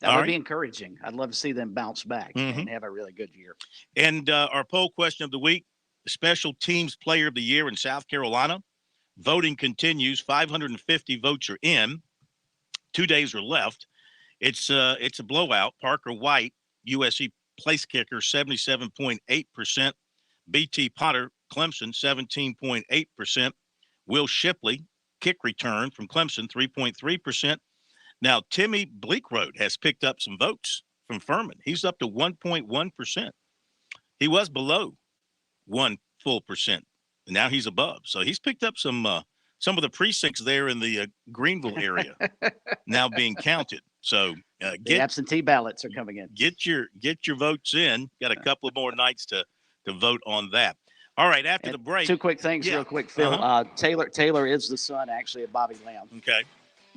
That would be encouraging. I'd love to see them bounce back and have a really good year. And our poll question of the week, Special Teams Player of the Year in South Carolina. Voting continues. 550 votes are in. 2 days are left. It's a blowout. Parker White, USC place kicker, 77.8%. BT Potter, Clemson, 17.8%. Will Shipley, kick return from Clemson, 3.3%. Now, Timmy Bleekrode has picked up some votes from Furman. He's up to 1.1%. He was below 1 full percent. And now he's above. So he's picked up some of the precincts there in the Greenville area now being counted. So the absentee ballots are coming in. Get your votes in. Got a couple of more nights to vote on that. All right, after the break. 2 quick things real quick, Phil. Taylor is the son, actually, of Bobby Lamb. Okay.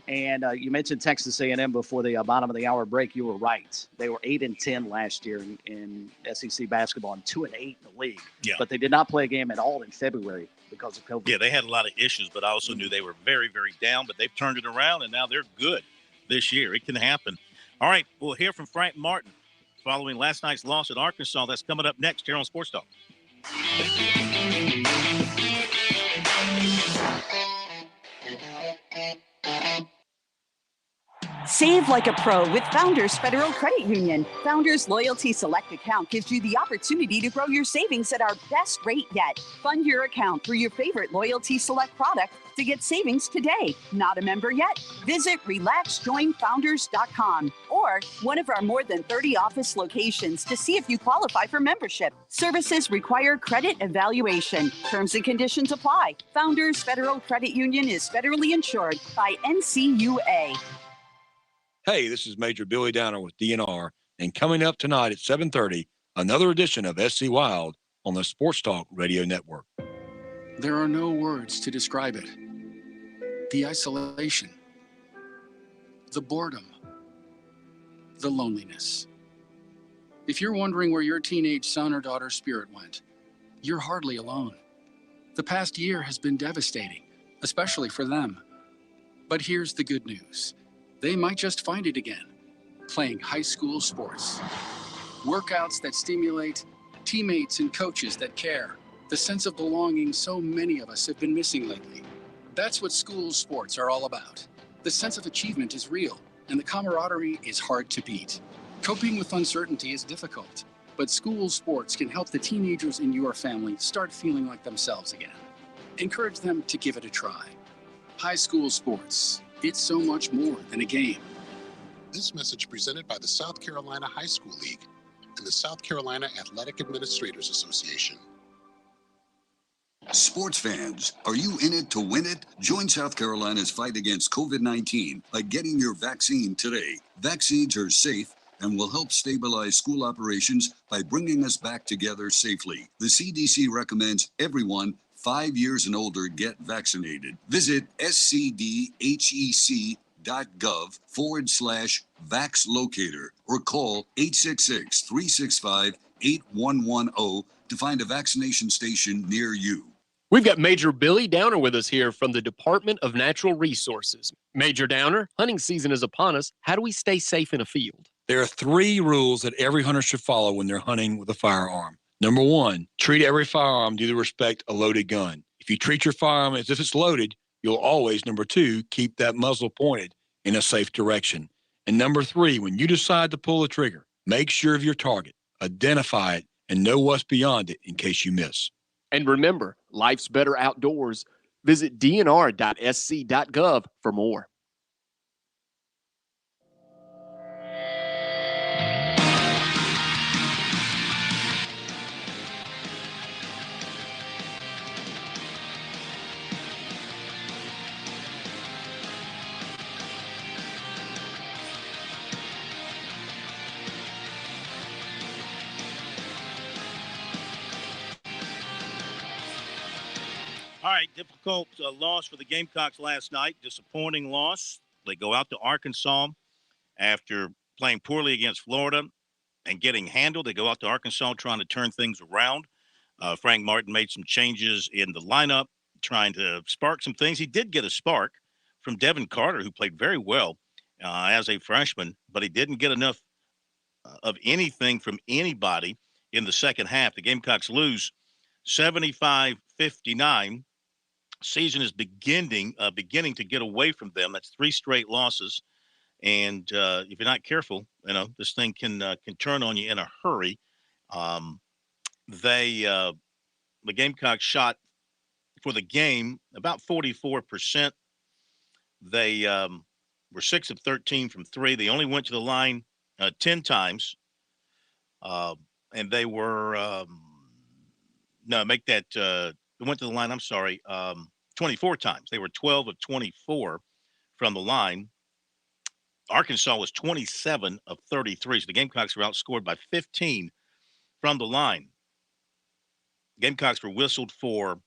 And you mentioned Texas A&M before the bottom of the hour break. You were right. They were 8-10 last year in SEC basketball and 2-8 in the league. Yeah. But they did not play a game at all in February because of COVID. Yeah, they had a lot of issues, but I also knew they were very, very down. But they've turned it around, and now they're good this year. It can happen. All right, we'll hear from Frank Martin following last night's loss at Arkansas. That's coming up next here on Sports Talk. Save like a pro with Founders Federal Credit Union. Founders Loyalty Select account gives you the opportunity to grow your savings at our best rate yet. Fund your account through your favorite Loyalty Select product to get savings today. Not a member yet? Visit relaxjoinfounders.com or one of our more than 30 office locations to see if you qualify for membership. Services require credit evaluation. Terms and conditions apply. Founders Federal Credit Union is federally insured by NCUA. Hey, this is Major Billy Downer with DNR, and coming up tonight at 7:30, another edition of SC Wild on the Sports Talk Radio Network. There are no words to describe it. The isolation, the boredom, the loneliness. If you're wondering where your teenage son or daughter's spirit went, you're hardly alone. The past year has been devastating, especially for them. But here's the good news. They might just find it again, playing high school sports. Workouts that stimulate, teammates and coaches that care, the sense of belonging so many of us have been missing lately. That's what school sports are all about. The sense of achievement is real, and the camaraderie is hard to beat. Coping with uncertainty is difficult, but school sports can help the teenagers in your family start feeling like themselves again. Encourage them to give it a try. High school sports. It's so much more than a game. This message presented by the South Carolina High School League and the South Carolina Athletic Administrators Association. Sports fans, are you in it to win it? Join South Carolina's fight against COVID-19 by getting your vaccine today. Vaccines are safe and will help stabilize school operations by bringing us back together safely. The CDC recommends everyone 5 years and older get vaccinated. Visit scdhec.gov/VaxLocator or call 866-365-8110 to find a vaccination station near you. We've got Major Billy Downer with us here from the Department of Natural Resources. Major Downer, hunting season is upon us. How do we stay safe in a field? There are 3 rules that every hunter should follow when they're hunting with a firearm. Number 1, treat every firearm due to respect a loaded gun. If you treat your firearm as if it's loaded, you'll always, number 2, keep that muzzle pointed in a safe direction. And number 3, when you decide to pull the trigger, make sure of your target, identify it, and know what's beyond it in case you miss. And remember, life's better outdoors. Visit dnr.sc.gov for more. All right, difficult loss for the Gamecocks last night. Disappointing loss. They go out to Arkansas after playing poorly against Florida and getting handled. They go out to Arkansas trying to turn things around. Frank Martin made some changes in the lineup, trying to spark some things. He did get a spark from Devin Carter, who played very well as a freshman, but he didn't get enough of anything from anybody in the second half. The Gamecocks lose 75-59. Season is beginning to get away from them. That's 3 straight losses, and if you're not careful, this thing can turn on you in a hurry. The Gamecocks shot for the game about 44%. They were 6 of 13 from 3. They only went to the line 10 times, and they were they went to the line. I'm sorry. 24 times. They were 12 of 24 from the line. Arkansas was 27 of 33. So the Gamecocks were outscored by 15 from the line. Gamecocks were whistled for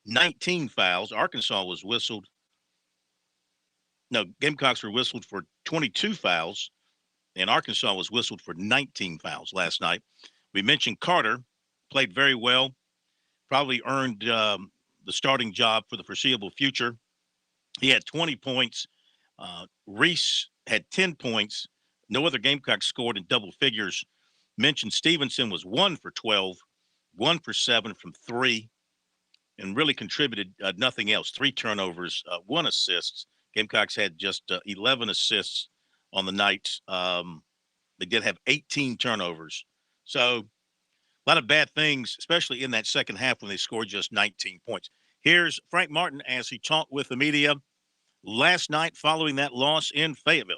19 fouls. Arkansas was whistled No, Gamecocks were whistled for 22 fouls, and Arkansas was whistled for 19 fouls last night. We mentioned Carter played very well, probably earned the starting job for the foreseeable future. He had 20 points. Reese had 10 points. No other Gamecocks scored in double figures. Mentioned Stevenson was 1 for 12, 1 for 7 from 3, and really contributed nothing else. 3 turnovers, 1 assist. Gamecocks had just 11 assists on the night. They did have 18 turnovers. So a lot of bad things, especially in that second half when they scored just 19 points. Here's Frank Martin as he talked with the media last night following that loss in Fayetteville.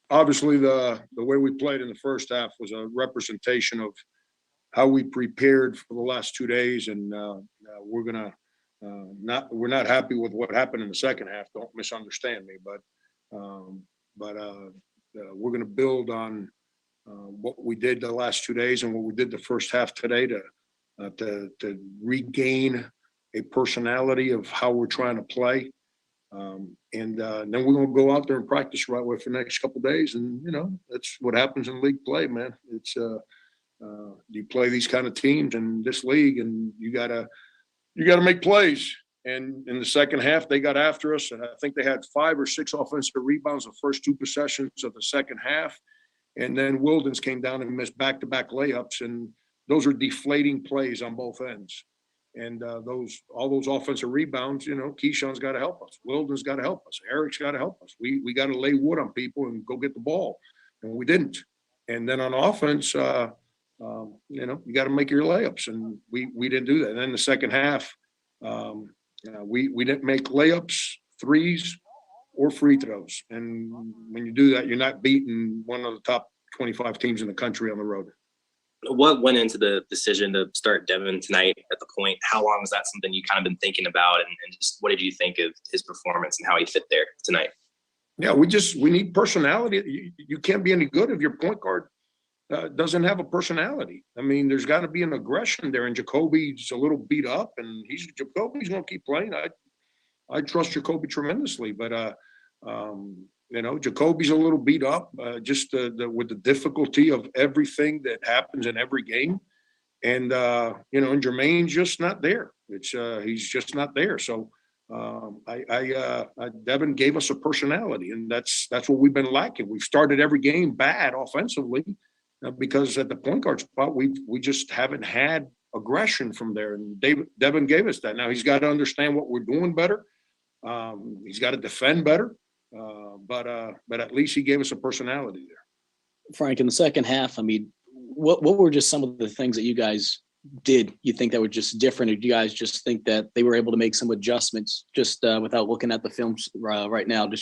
Obviously, the way we played in the first half was a representation of how we prepared for the last 2 days, and we're not happy with what happened in the second half. Don't misunderstand me, but we're going to build on what we did the last 2 days and what we did the first half today to regain a personality of how we're trying to play. And then we're going to go out there and practice right away for the next couple of days. And, that's what happens in league play, man. It's you play these kind of teams in this league, and you gotta make plays. And in the second half, they got after us. And I think they had 5 or 6 offensive rebounds the first 2 possessions of the second half. And then Wildens came down and missed back-to-back layups. And those are deflating plays on both ends. And all those offensive rebounds, Keyshawn's got to help us. Wilden's got to help us. Eric's got to help us. We got to lay wood on people and go get the ball, and we didn't. And then on offense, you got to make your layups, and we didn't do that. And then the second half, we didn't make layups, threes, or free throws. And when you do that, you're not beating one of the top 25 teams in the country on the road. What went into the decision to start Devin tonight at the point? How long was that something you kind of been thinking about? And just what did you think of his performance and how he fit there tonight? Yeah, we need personality. You can't be any good if your point guard doesn't have a personality. I mean, there's got to be an aggression there. And Jacoby's a little beat up, and Jacoby's going to keep playing. I trust Jacoby tremendously, but Jacoby's a little beat up, just with the difficulty of everything that happens in every game. And, and Jermaine's just not there. He's just not there. So Devin gave us a personality, and that's what we've been lacking. We've started every game bad offensively because at the point guard spot, we just haven't had aggression from there. And Devin gave us that. Now he's got to understand what we're doing better. He's got to defend better. But at least he gave us a personality there. Frank, in the second half, I mean, what were just some of the things that you guys did you think that were just different, or do you guys just think that they were able to make some adjustments just without looking at the films right now? They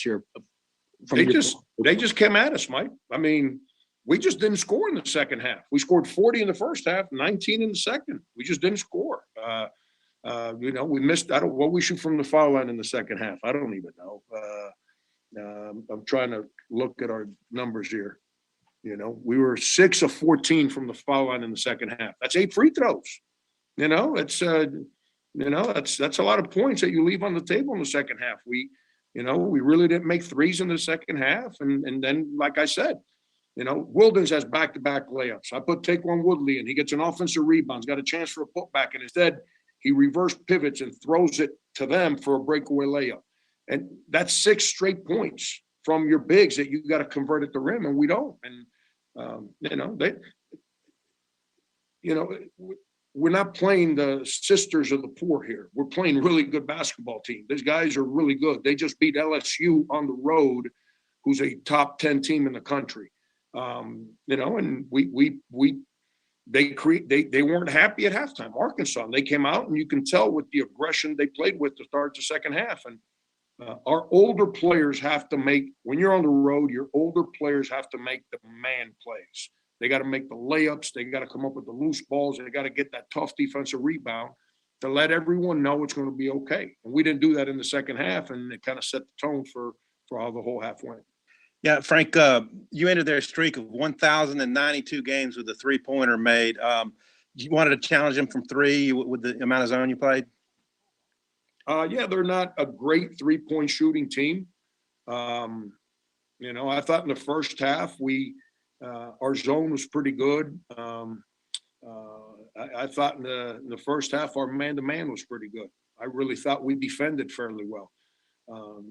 just came at us, Mike. I mean, we just didn't score in the second half. We scored 40 in the first half, 19 in the second. We just didn't score. We missed. What we shoot from the foul line in the second half, I don't even know. I'm trying to look at our numbers here. We were 6 of 14 from the foul line in the second half. That's 8 free throws. That's a lot of points that you leave on the table in the second half. We really didn't make threes in the second half. And then, like I said, Wildens has back-to-back layups. I put Taquan Woodley in. He gets an offensive rebound. He's got a chance for a putback, and instead he reverse pivots and throws it to them for a breakaway layup. And that's 6 straight points from your bigs that you got to convert at the rim, and we don't. And we're not playing the sisters of the poor here. We're playing a really good basketball team. These guys are really good. They just beat LSU on the road, who's a top 10 team in the country. And they weren't happy at halftime. Arkansas, they came out, and you can tell with the aggression they played with to start the second half. And our older players have to make, when you're on the road, your older players have to make the man plays. They got to make the layups. They got to come up with the loose balls. They got to get that tough defensive rebound to let everyone know it's going to be okay. And we didn't do that in the second half, and it kind of set the tone for how the whole half went. Yeah, Frank, you ended their streak of 1,092 games with a three-pointer made. You wanted to challenge them from three with the amount of zone you played? Yeah, they're not a great three-point shooting team. I thought in the first half our zone was pretty good. I thought in the first half our man-to-man was pretty good. I really thought we defended fairly well.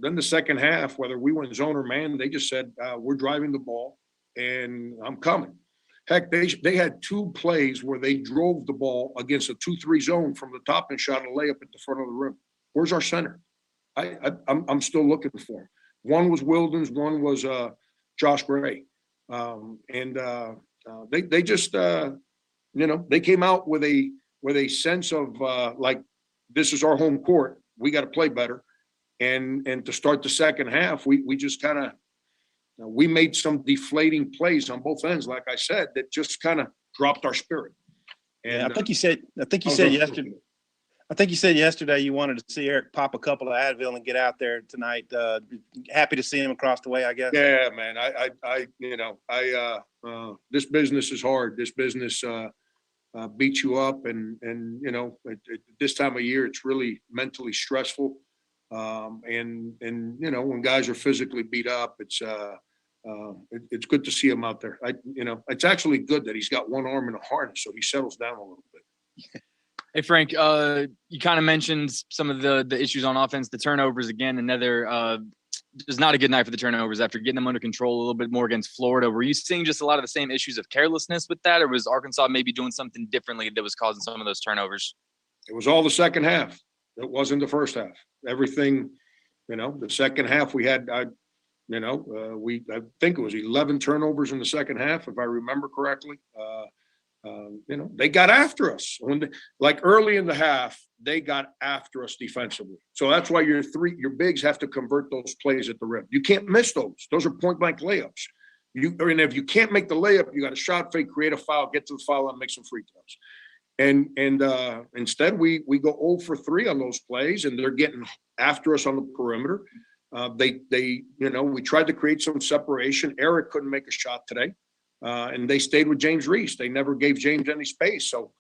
Then the second half, whether we went zone or man, they just said, we're driving the ball and I'm coming. Heck, they had 2 plays where they drove the ball against a 2-3 zone from the top and shot a layup at the front of the rim. Where's our center? I'm still looking for him. One was Wildens, one was Josh Gray. They just, they came out with a sense of like, this is our home court. We got to play better. And to start the second half, we just kind of, we made some deflating plays on both ends, like I said, that just kind of dropped our spirit. And I think you said yesterday you wanted to see Eric pop a couple of Advil and get out there tonight. Happy to see him across the way, I guess. Yeah, man. This business is hard. This business beats you up, and at this time of year, it's really mentally stressful. And when guys are physically beat up, it's good to see him out there. It's actually good that he's got one arm in a harness, so he settles down a little bit. Hey, Frank, you kind of mentioned some of the issues on offense, the turnovers again, another just not a good night for the turnovers after getting them under control a little bit more against Florida. Were you seeing just a lot of the same issues of carelessness with that, or was Arkansas maybe doing something differently that was causing some of those turnovers? It was all the second half. It wasn't the first half. Everything, the second half we had, I think it was 11 turnovers in the second half, if I remember correctly. They got after us early in the half. They got after us defensively. So that's why your bigs have to convert those plays at the rim. You can't miss those. Those are point blank layups. If you can't make the layup, you got a shot fake, create a foul, get to the foul line, make some free throws. And instead we go 0 for 3 on those plays, and they're getting after us on the perimeter. We tried to create some separation. Eric couldn't make a shot today. And they stayed with James Reese. They never gave James any space. So,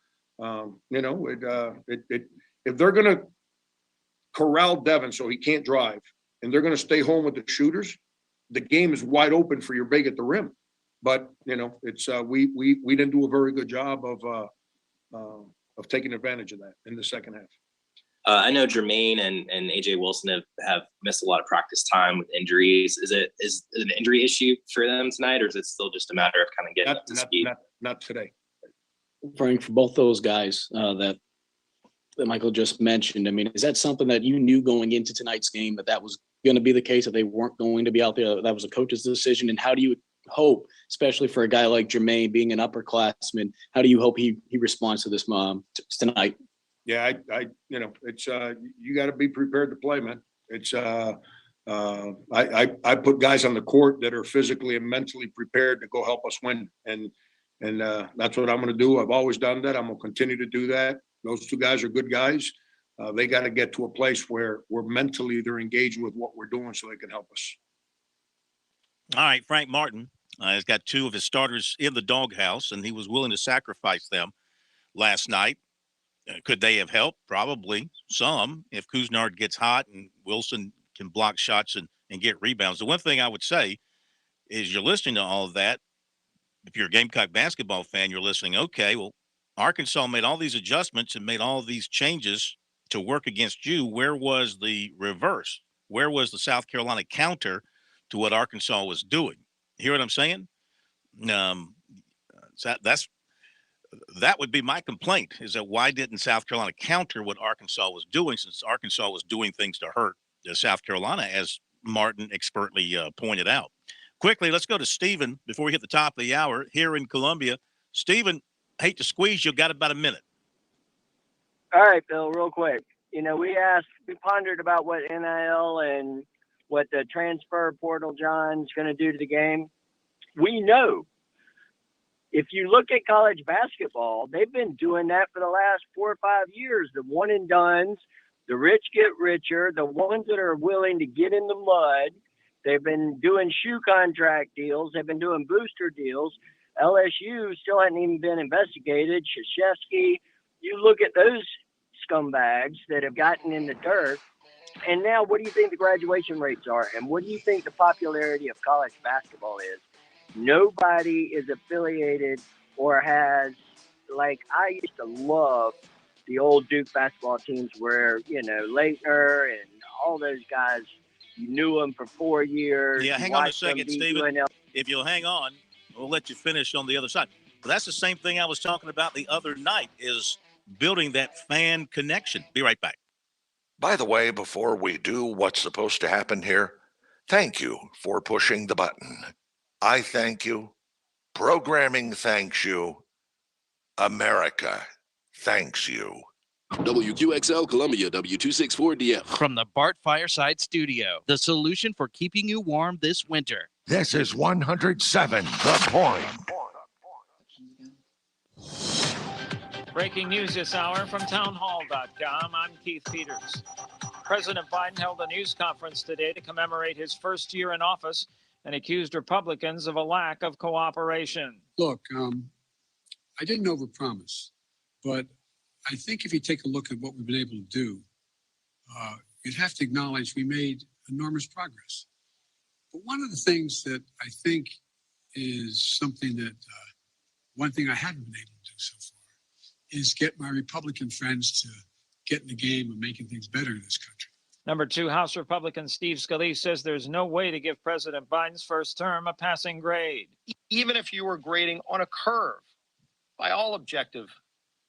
if they're going to corral Devin so he can't drive, and they're going to stay home with the shooters, the game is wide open for your big at the rim. But it's we didn't do a very good job of taking advantage of that in the second half. I know Jermaine and AJ Wilson have missed a lot of practice time with injuries. Is it an injury issue for them tonight, or is it still just a matter of kind of getting up to speed? Not today. Frank, for both those guys that Michael just mentioned, I mean, is that something that you knew going into tonight's game that was going to be the case, that they weren't going to be out there? That was a coach's decision. And how do you hope, especially for a guy like Jermaine being an upperclassman, how do you hope he responds to this tonight? Yeah, it's you got to be prepared to play, man. It's I put guys on the court that are physically and mentally prepared to go help us win, and that's what I'm going to do. I've always done that. I'm going to continue to do that. Those 2 guys are good guys. They got to get to a place where they're engaged with what we're doing, so they can help us. All right, Frank Martin has got 2 of his starters in the doghouse, and he was willing to sacrifice them last night. Could they have helped? Probably some. If Couisnard gets hot and Wilson can block shots and get rebounds. The one thing I would say is, you're listening to all of that. If you're a Gamecock basketball fan, you're listening, okay, well, Arkansas made all these adjustments and made all these changes to work against you. Where was the reverse? Where was the South Carolina counter to what Arkansas was doing? You hear what I'm saying? That would be my complaint, is that why didn't South Carolina counter what Arkansas was doing, since Arkansas was doing things to hurt South Carolina, as Martin expertly pointed out. Quickly, let's go to Stephen before we hit the top of the hour here in Columbia. Stephen, hate to squeeze you, got about a minute. All right, Bill, real quick. We pondered about what NIL and what the transfer portal John's going to do to the game. We know, if you look at college basketball, they've been doing that for the last 4 or 5 years. The one and dones, the rich get richer, the ones that are willing to get in the mud. They've been doing shoe contract deals. They've been doing booster deals. LSU still hadn't even been investigated. Krzyzewski, you look at those scumbags that have gotten in the dirt, And now, what do you think the graduation rates are? And what do you think the popularity of college basketball is? Nobody is affiliated or has, like, I used to love the old Duke basketball teams where, Leitner and all those guys, you knew them for 4 years. Yeah, you hang on a watched them second, beat Stephen. UNL. If you'll hang on, we'll let you finish on the other side. But that's the same thing I was talking about the other night, is building that fan connection. Be right back. By the way, before we do what's supposed to happen here, thank you for pushing the button. I thank you. Programming thanks you. America thanks you. WQXL Columbia, W264DF. From the Bart Fireside Studio, the solution for keeping you warm this winter. This is 107 The Point. Breaking news this hour from townhall.com. I'm Keith Peters. President Biden held a news conference today to commemorate his first year in office and accused Republicans of a lack of cooperation. Look, I didn't overpromise, but I think if you take a look at what we've been able to do, you'd have to acknowledge we made enormous progress. But one of the things that I think is something that, one thing I haven't been able to do so far is get my Republican friends to get in the game of making things better in this country. Number 2 House Republican Steve Scalise says there's no way to give President Biden's first term a passing grade. Even if you were grading on a curve, by all objective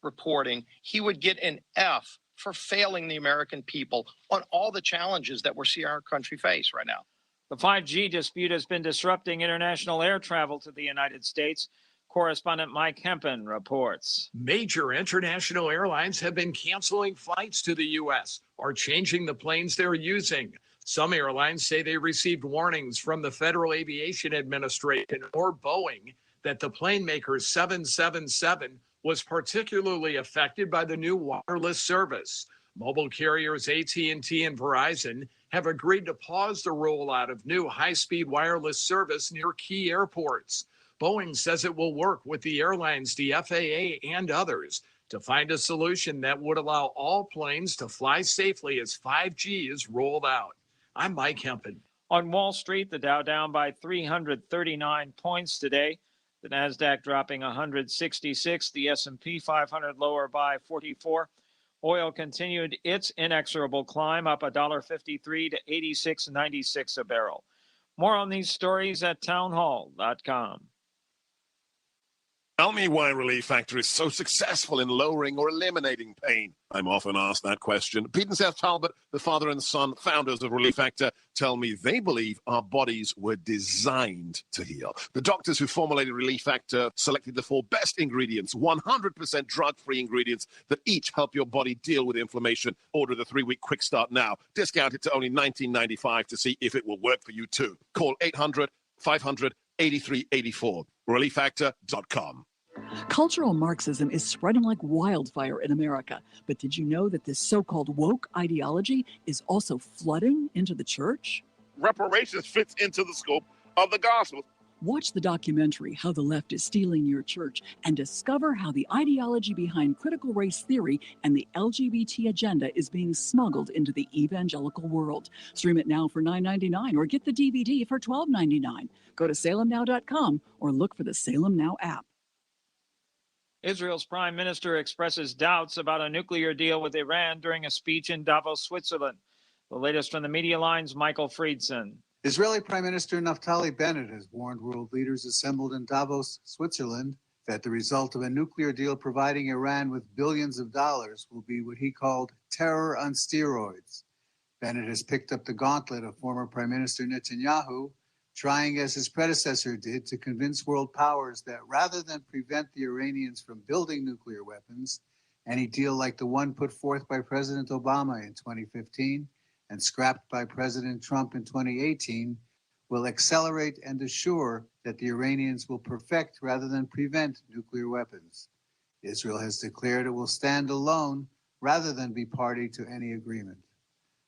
reporting, he would get an F for failing the American people on all the challenges that we're seeing our country face right now. The 5G dispute has been disrupting international air travel to the United States. Correspondent Mike Hempen reports. Major international airlines have been canceling flights to the U.S. or changing the planes they're using. Some airlines say they received warnings from the Federal Aviation Administration or Boeing that the plane maker's 777 was particularly affected by the new wireless service. Mobile carriers AT&T and Verizon have agreed to pause the rollout of new high-speed wireless service near key airports. Boeing says it will work with the airlines, the FAA, and others to find a solution that would allow all planes to fly safely as 5G is rolled out. I'm Mike Hempen. On Wall Street, the Dow down by 339 points today. The Nasdaq dropping 166. The S&P 500 lower by 44. Oil continued its inexorable climb, up $1.53 to $86.96 a barrel. More on these stories at townhall.com. Tell me why Relief Factor is so successful in lowering or eliminating pain. I'm often asked that question. Pete and Seth Talbot, the father and son founders of Relief Factor, tell me they believe our bodies were designed to heal. The doctors who formulated Relief Factor selected the 4 best ingredients, 100% drug-free ingredients that each help your body deal with inflammation. Order the 3-week quick start now. Discount it to only $19.95 to see if it will work for you too. Call 800-500-8384. ReliefFactor.com. Cultural Marxism is spreading like wildfire in America. But did you know that this so-called woke ideology is also flooding into the church? Reparations fits into the scope of the gospel. Watch the documentary, How the Left is Stealing Your Church, and discover how the ideology behind critical race theory and the LGBT agenda is being smuggled into the evangelical world. Stream it now for $9.99 or get the DVD for $12.99. Go to salemnow.com or look for the Salem Now app. Israel's prime minister expresses doubts about a nuclear deal with Iran during a speech in Davos, Switzerland. The latest from the media lines, Michael Friedson. Israeli Prime Minister Naftali Bennett has warned world leaders assembled in Davos, Switzerland, that the result of a nuclear deal providing Iran with billions of dollars will be what he called terror on steroids. Bennett has picked up the gauntlet of former Prime Minister Netanyahu, trying as his predecessor did to convince world powers that rather than prevent the Iranians from building nuclear weapons, any deal like the one put forth by President Obama in 2015 and scrapped by President Trump in 2018 will accelerate and assure that the Iranians will perfect rather than prevent nuclear weapons. Israel has declared it will stand alone rather than be party to any agreement.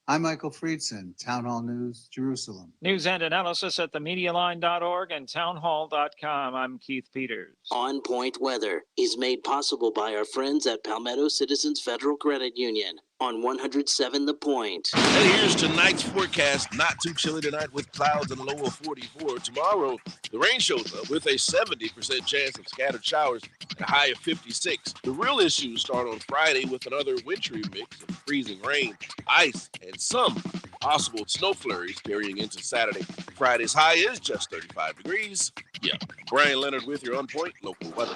I'm Michael Friedson, Town Hall News, Jerusalem. News and analysis at themedialine.org and townhall.com. I'm Keith Peters. On Point Weather is made possible by our friends at Palmetto Citizens Federal Credit Union. on 107 The Point. And here's tonight's forecast. Not too chilly tonight with clouds and a low of 44. Tomorrow, the rain shows up with a 70% chance of scattered showers and a high of 56. The real issues start on Friday with another wintry mix of freezing rain, ice, and some possible snow flurries carrying into Saturday. Friday's high is just 35 degrees. Yeah, Brian Leonard with your On Point local weather.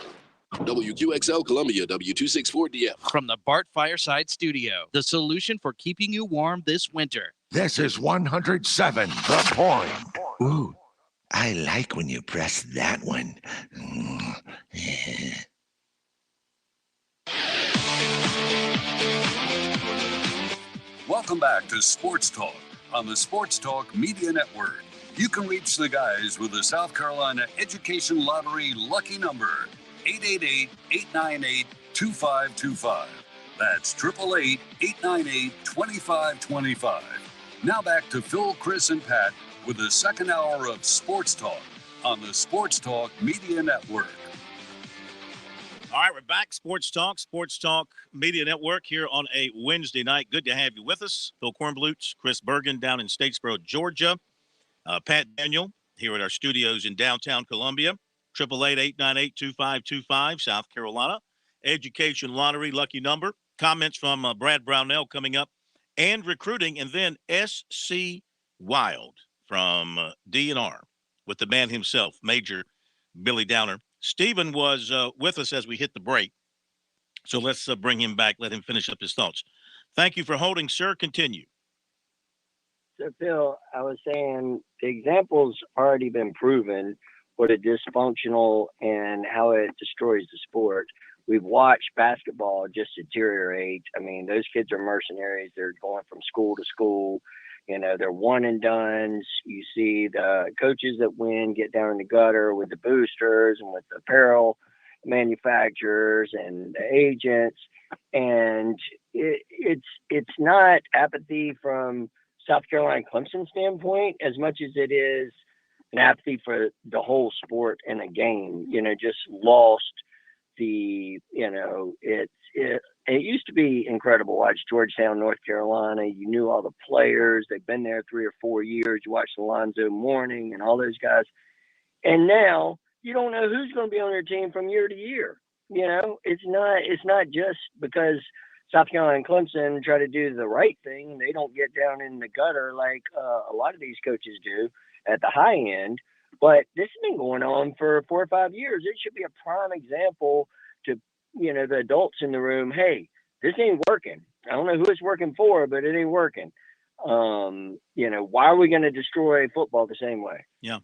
WQXL Columbia, W264DF. From the Bart Fireside Studio, the solution for keeping you warm this winter. This is 107 The Point. Ooh, I like when you press that one. Welcome back to Sports Talk on the Sports Talk Media Network. You can reach the guys with the South Carolina Education Lottery lucky number, 888-898-2525. That's 888-898-2525. Now back to Phil, Chris, and Pat with the second hour of Sports Talk on the Sports Talk Media Network. All right, we're back. Sports Talk Media Network here on a Wednesday night. Good to have you with us. Phil Kornblut, Chris Bergen down in Statesboro, Georgia. Pat Daniel here at our studios in downtown Columbia. 888-898-2525, South Carolina. Education Lottery, lucky number. Comments from Brad Brownell coming up. And recruiting. And then SC Wild from DNR with the man himself, Major Billy Downer. Stephen was with us as we hit the break. So let's bring him back, let him finish up his thoughts. Thank you for holding, sir. Continue. So, Phil, I was saying the example's already been proven what a dysfunctional and how it destroys the sport. We've watched basketball just deteriorate. I mean, those kids are mercenaries. They're going from school to school. You know, they're one and dones. You see the coaches that win get down in the gutter with the boosters and with the apparel manufacturers and the agents. And it's not apathy from South Carolina Clemson standpoint as much as it is an apathy for the whole sport and a game, you know, just lost the, you know, it used to be incredible. Watch Georgetown, North Carolina. You knew all the players. They've been there 3 or 4 years. You watched Alonzo Mourning and all those guys. And now you don't know who's going to be on their team from year to year. You know, it's not just because South Carolina and Clemson try to do the right thing and they don't get down in the gutter like a lot of these coaches do at the high end. But this has been going on for 4 or 5 years. It should be a prime example to, you know, the adults in the room. Hey, this ain't working. I don't know who it's working for, but it ain't working. You know, why are we going to destroy football the same way? Yeah,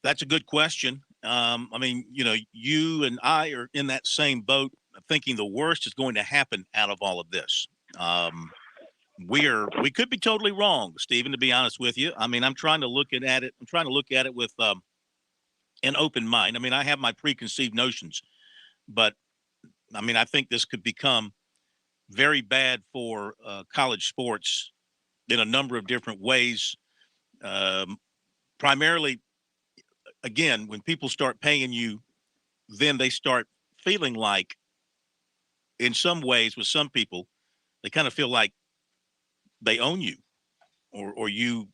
that's a good question. I mean, you know, you and I are in that same boat, thinking the worst is going to happen out of all of this. We could be totally wrong, Stephen, to be honest with you. I mean, I'm trying to look at it. I'm trying to look at it with an open mind. I mean, I have my preconceived notions, but I mean, I think this could become very bad for college sports in a number of different ways. Primarily, again, when people start paying you, then they start feeling like, in some ways, with some people, they kind of feel like they own you, or you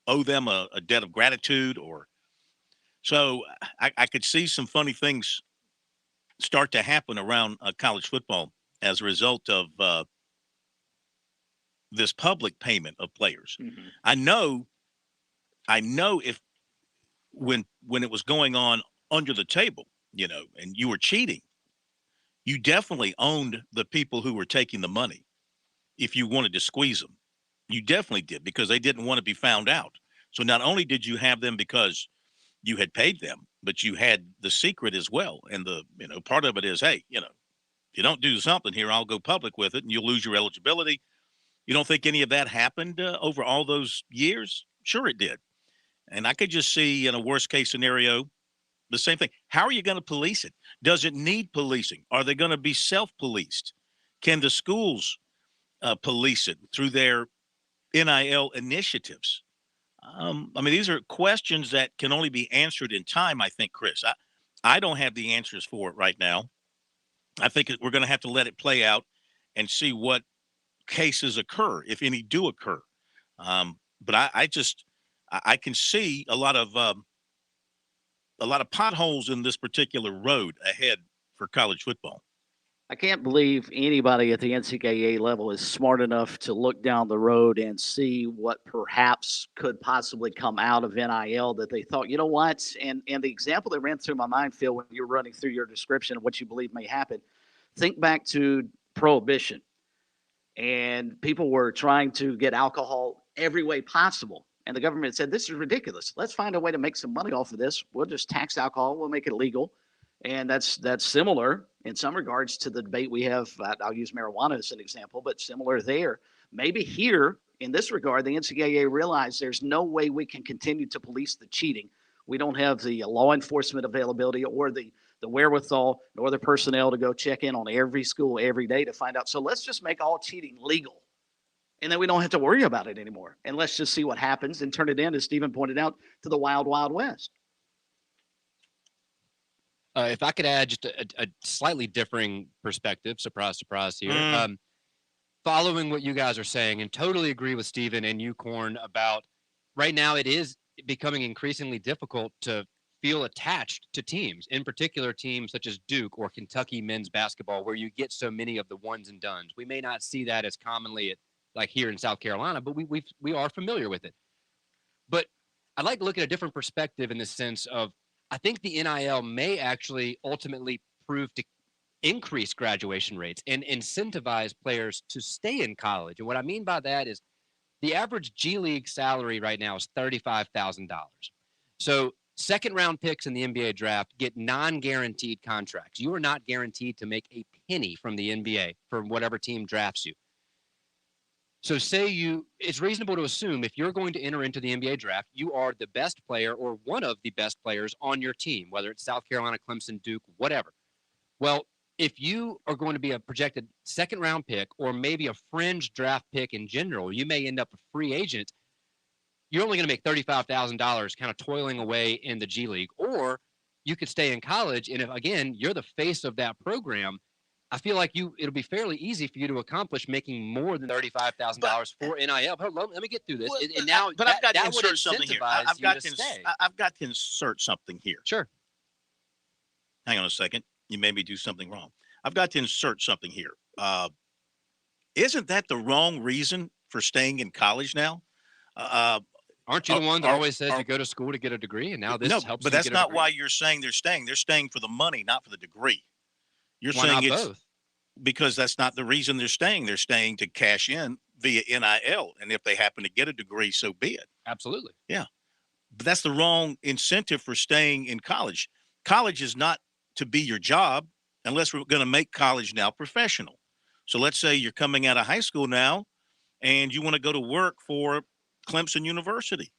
owe them a debt of gratitude, or so I could see some funny things start to happen around college football as a result of this public payment of players. Mm-hmm. I know if when it was going on under the table, you know, and you were cheating, you definitely owned the people who were taking the money. If you wanted to squeeze them, you definitely did, because they didn't want to be found out. So not only did you have them because you had paid them, but you had the secret as well. And the, you know, part of it is, hey, you know, if you don't do something here, I'll go public with it and you'll lose your eligibility. You don't think any of that happened over all those years? Sure it did. And I could just see in a worst case scenario, the same thing. How are you going to police it? Does it need policing? Are they going to be self-policed? Can the schools police it through their NIL initiatives? I mean, these are questions that can only be answered in time, I think, Chris. I don't have the answers for it right now. I think we're going to have to let it play out and see what cases occur, if any do occur. But I can see a lot of potholes in this particular road ahead for college football. I can't believe anybody at the NCAA level is smart enough to look down the road and see what perhaps could possibly come out of NIL that they thought, you know what? And the example that ran through my mind, Phil, when you were running through your description of what you believe may happen, think back to Prohibition. And people were trying to get alcohol every way possible. And the government said, this is ridiculous. Let's find a way to make some money off of this. We'll just tax alcohol. We'll make it legal. And that's similar in some regards to the debate we have. I'll use marijuana as an example, but similar there. Maybe here in this regard, the NCAA realized there's no way we can continue to police the cheating. We don't have the law enforcement availability or the wherewithal nor the personnel to go check in on every school every day to find out. So let's just make all cheating legal. And then we don't have to worry about it anymore. And let's just see what happens and turn it in, as Stephen pointed out, to the wild, wild west. If I could add just a slightly differing perspective, surprise, surprise here. Following what you guys are saying, and totally agree with Stephen and you, Corn, about right now it is becoming increasingly difficult to feel attached to teams, in particular teams such as Duke or Kentucky men's basketball, where you get so many of the ones and dones. We may not see that as commonly like here in South Carolina, but we are familiar with it. But I'd like to look at a different perspective in the sense of, I think the NIL may actually ultimately prove to increase graduation rates and incentivize players to stay in college. And what I mean by that is the average G League salary right now is $35,000. So second round picks in the NBA draft get non-guaranteed contracts. You are not guaranteed to make a penny from the NBA for whatever team drafts you. So it's reasonable to assume if you're going to enter into the NBA draft, you are the best player or one of the best players on your team, whether it's South Carolina, Clemson, Duke, whatever. Well, if you are going to be a projected second round pick or maybe a fringe draft pick in general, you may end up a free agent. You're only going to make $35,000 kind of toiling away in the G League, or you could stay in college. And if, again, you're the face of that program, I feel like it'll be fairly easy for you to accomplish making more than $35,000 for NIL. Let me get through this. I've got to insert something here. I've got to insert something here. Sure. Hang on a second. You made me do something wrong. I've got to insert something here. Isn't that the wrong reason for staying in college now? Aren't you the one that always says you go to school to get a degree, and now this helps? But that's not why you're saying they're staying. They're staying for the money, not for the degree. You're saying it's both, because that's not the reason they're staying. They're staying to cash in via NIL, and if they happen to get a degree, so be it. Absolutely. Yeah, but that's the wrong incentive for staying in college. College is not to be your job unless we're going to make college now professional. So let's say you're coming out of high school now, and you want to go to work for Clemson University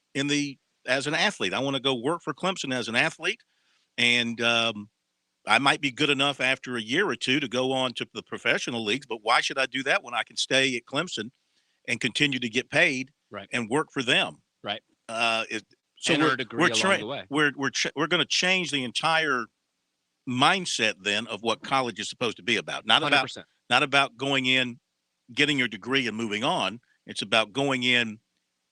as an athlete. I want to go work for Clemson as an athlete, and I might be good enough after a year or two to go on to the professional leagues, but why should I do that when I can stay at Clemson and continue to get paid and work for them? Right. So we're going to change the entire mindset then of what college is supposed to be about. Not 100%. Not about going in, getting your degree and moving on. It's about going in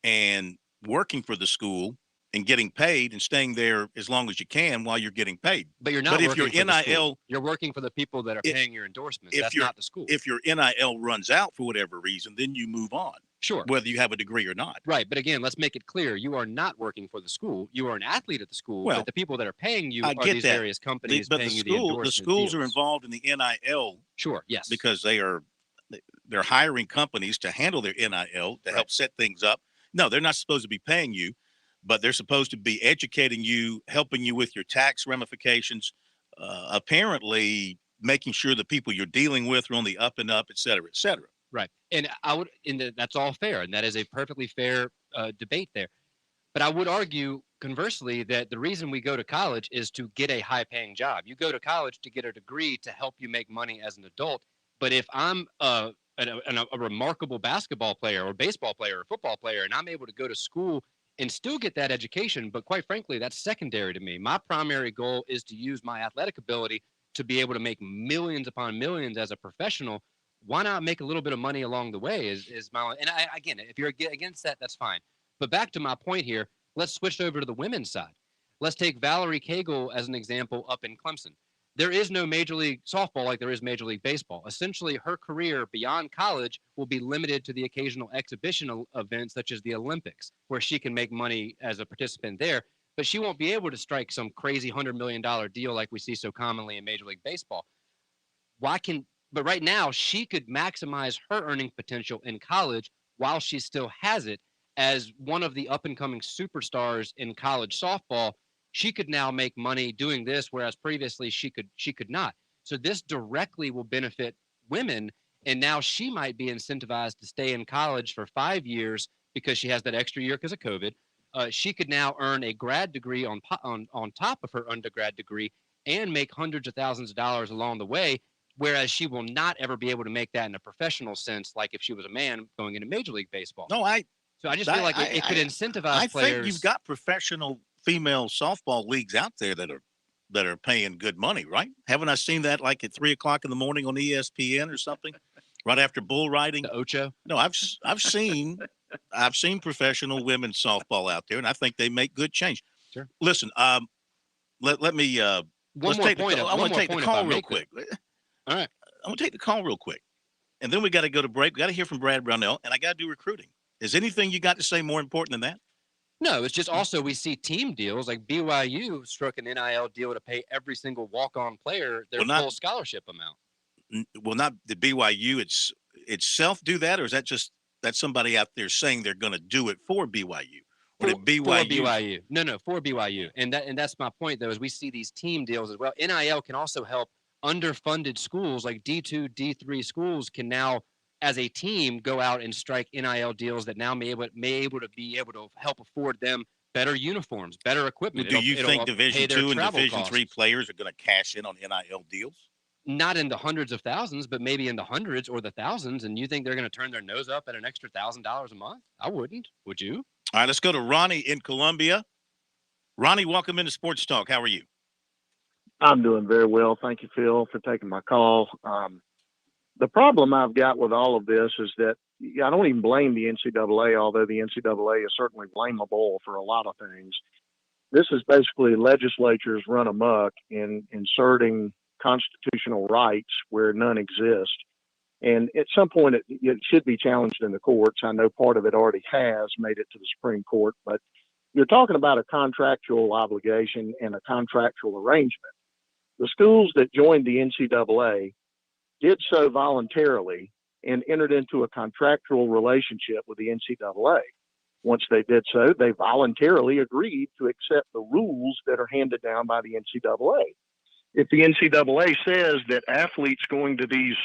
and working for the school and getting paid and staying there as long as you can while you're getting paid. But you're not. But if working your for the NIL, school. You're working for the people that are paying your endorsements. That's not the school. If your NIL runs out for whatever reason, then you move on. Sure. Whether you have a degree or not. Right. But again, let's make it clear. You are not working for the school. You are an athlete at the school. Well, but the people that are paying you I are get these that. various companies But paying you the endorsement the schools deals. are involved in the NIL. Sure. Yes. Because they're hiring companies to handle their NIL to help set things up. No, they're not supposed to be paying you, but they're supposed to be educating you, helping you with your tax ramifications, apparently making sure the people you're dealing with are on the up and up, et cetera, et cetera. Right. And that's all fair. And that is a perfectly fair debate there. But I would argue conversely that the reason we go to college is to get a high paying job. You go to college to get a degree to help you make money as an adult. But if I'm a remarkable basketball player or baseball player or football player, and I'm able to go to school and still get that education, but quite frankly, that's secondary to me. My primary goal is to use my athletic ability to be able to make millions upon millions as a professional, why not make a little bit of money along the way is my, and again, if you're against that, that's fine. But back to my point here, let's switch over to the women's side. Let's take Valerie Cagle as an example up in Clemson. There is no Major League Softball like there is Major League Baseball. Essentially, her career beyond college will be limited to the occasional exhibition events such as the Olympics, where she can make money as a participant there. But she won't be able to strike some crazy $100 million deal like we see so commonly in Major League Baseball. But right now, she could maximize her earning potential in college while she still has it as one of the up-and-coming superstars in college softball. She could now make money doing this, whereas previously she could not. So this directly will benefit women, and now she might be incentivized to stay in college for 5 years because she has that extra year because of COVID. She could now earn a grad degree on top of her undergrad degree and make hundreds of thousands of dollars along the way, whereas she will not ever be able to make that in a professional sense, like if she was a man going into Major League Baseball. No, So I just feel like it could incentivize players. I think you've got professional female softball leagues out there that are paying good money, right? Haven't I seen that like at 3:00 in the morning on ESPN or something, right after bull riding? The Ocho. No, I've seen professional women's softball out there, and I think they make good change. Sure. Listen, let me I want to take the call real quick. All right, I'm gonna take the call real quick, and then we got to go to break. We got to hear from Brad Brownell, and I got to do recruiting. Is anything you got to say more important than that? No, it's just also we see team deals like BYU struck an NIL deal to pay every single walk-on player their full scholarship amount. Well, not the BYU itself do that, or is that somebody out there saying they're going to do it for BYU? Or For BYU. No, for BYU. And that's my point, though, is we see these team deals as well. NIL can also help underfunded schools like D2, D3 schools can now, as a team, go out and strike NIL deals that now may be able to help afford them better uniforms, better equipment. Do you think Division II and Division III players are going to cash in on NIL deals? Not in the hundreds of thousands, but maybe in the hundreds or the thousands. And you think they're going to turn their nose up at an extra $1,000 a month? I wouldn't. Would you? All right, let's go to Ronnie in Columbia. Ronnie, welcome into Sports Talk. How are you? I'm doing very well. Thank you, Phil, for taking my call. The problem I've got with all of this is that I don't even blame the NCAA, although the NCAA is certainly blamable for a lot of things. This is basically legislatures run amok in inserting constitutional rights where none exist. And at some point, it should be challenged in the courts. I know part of it already has made it to the Supreme Court, but you're talking about a contractual obligation and a contractual arrangement. The schools that joined the NCAA did so voluntarily and entered into a contractual relationship with the NCAA. Once they did so, they voluntarily agreed to accept the rules that are handed down by the NCAA. If the NCAA says that athletes going to these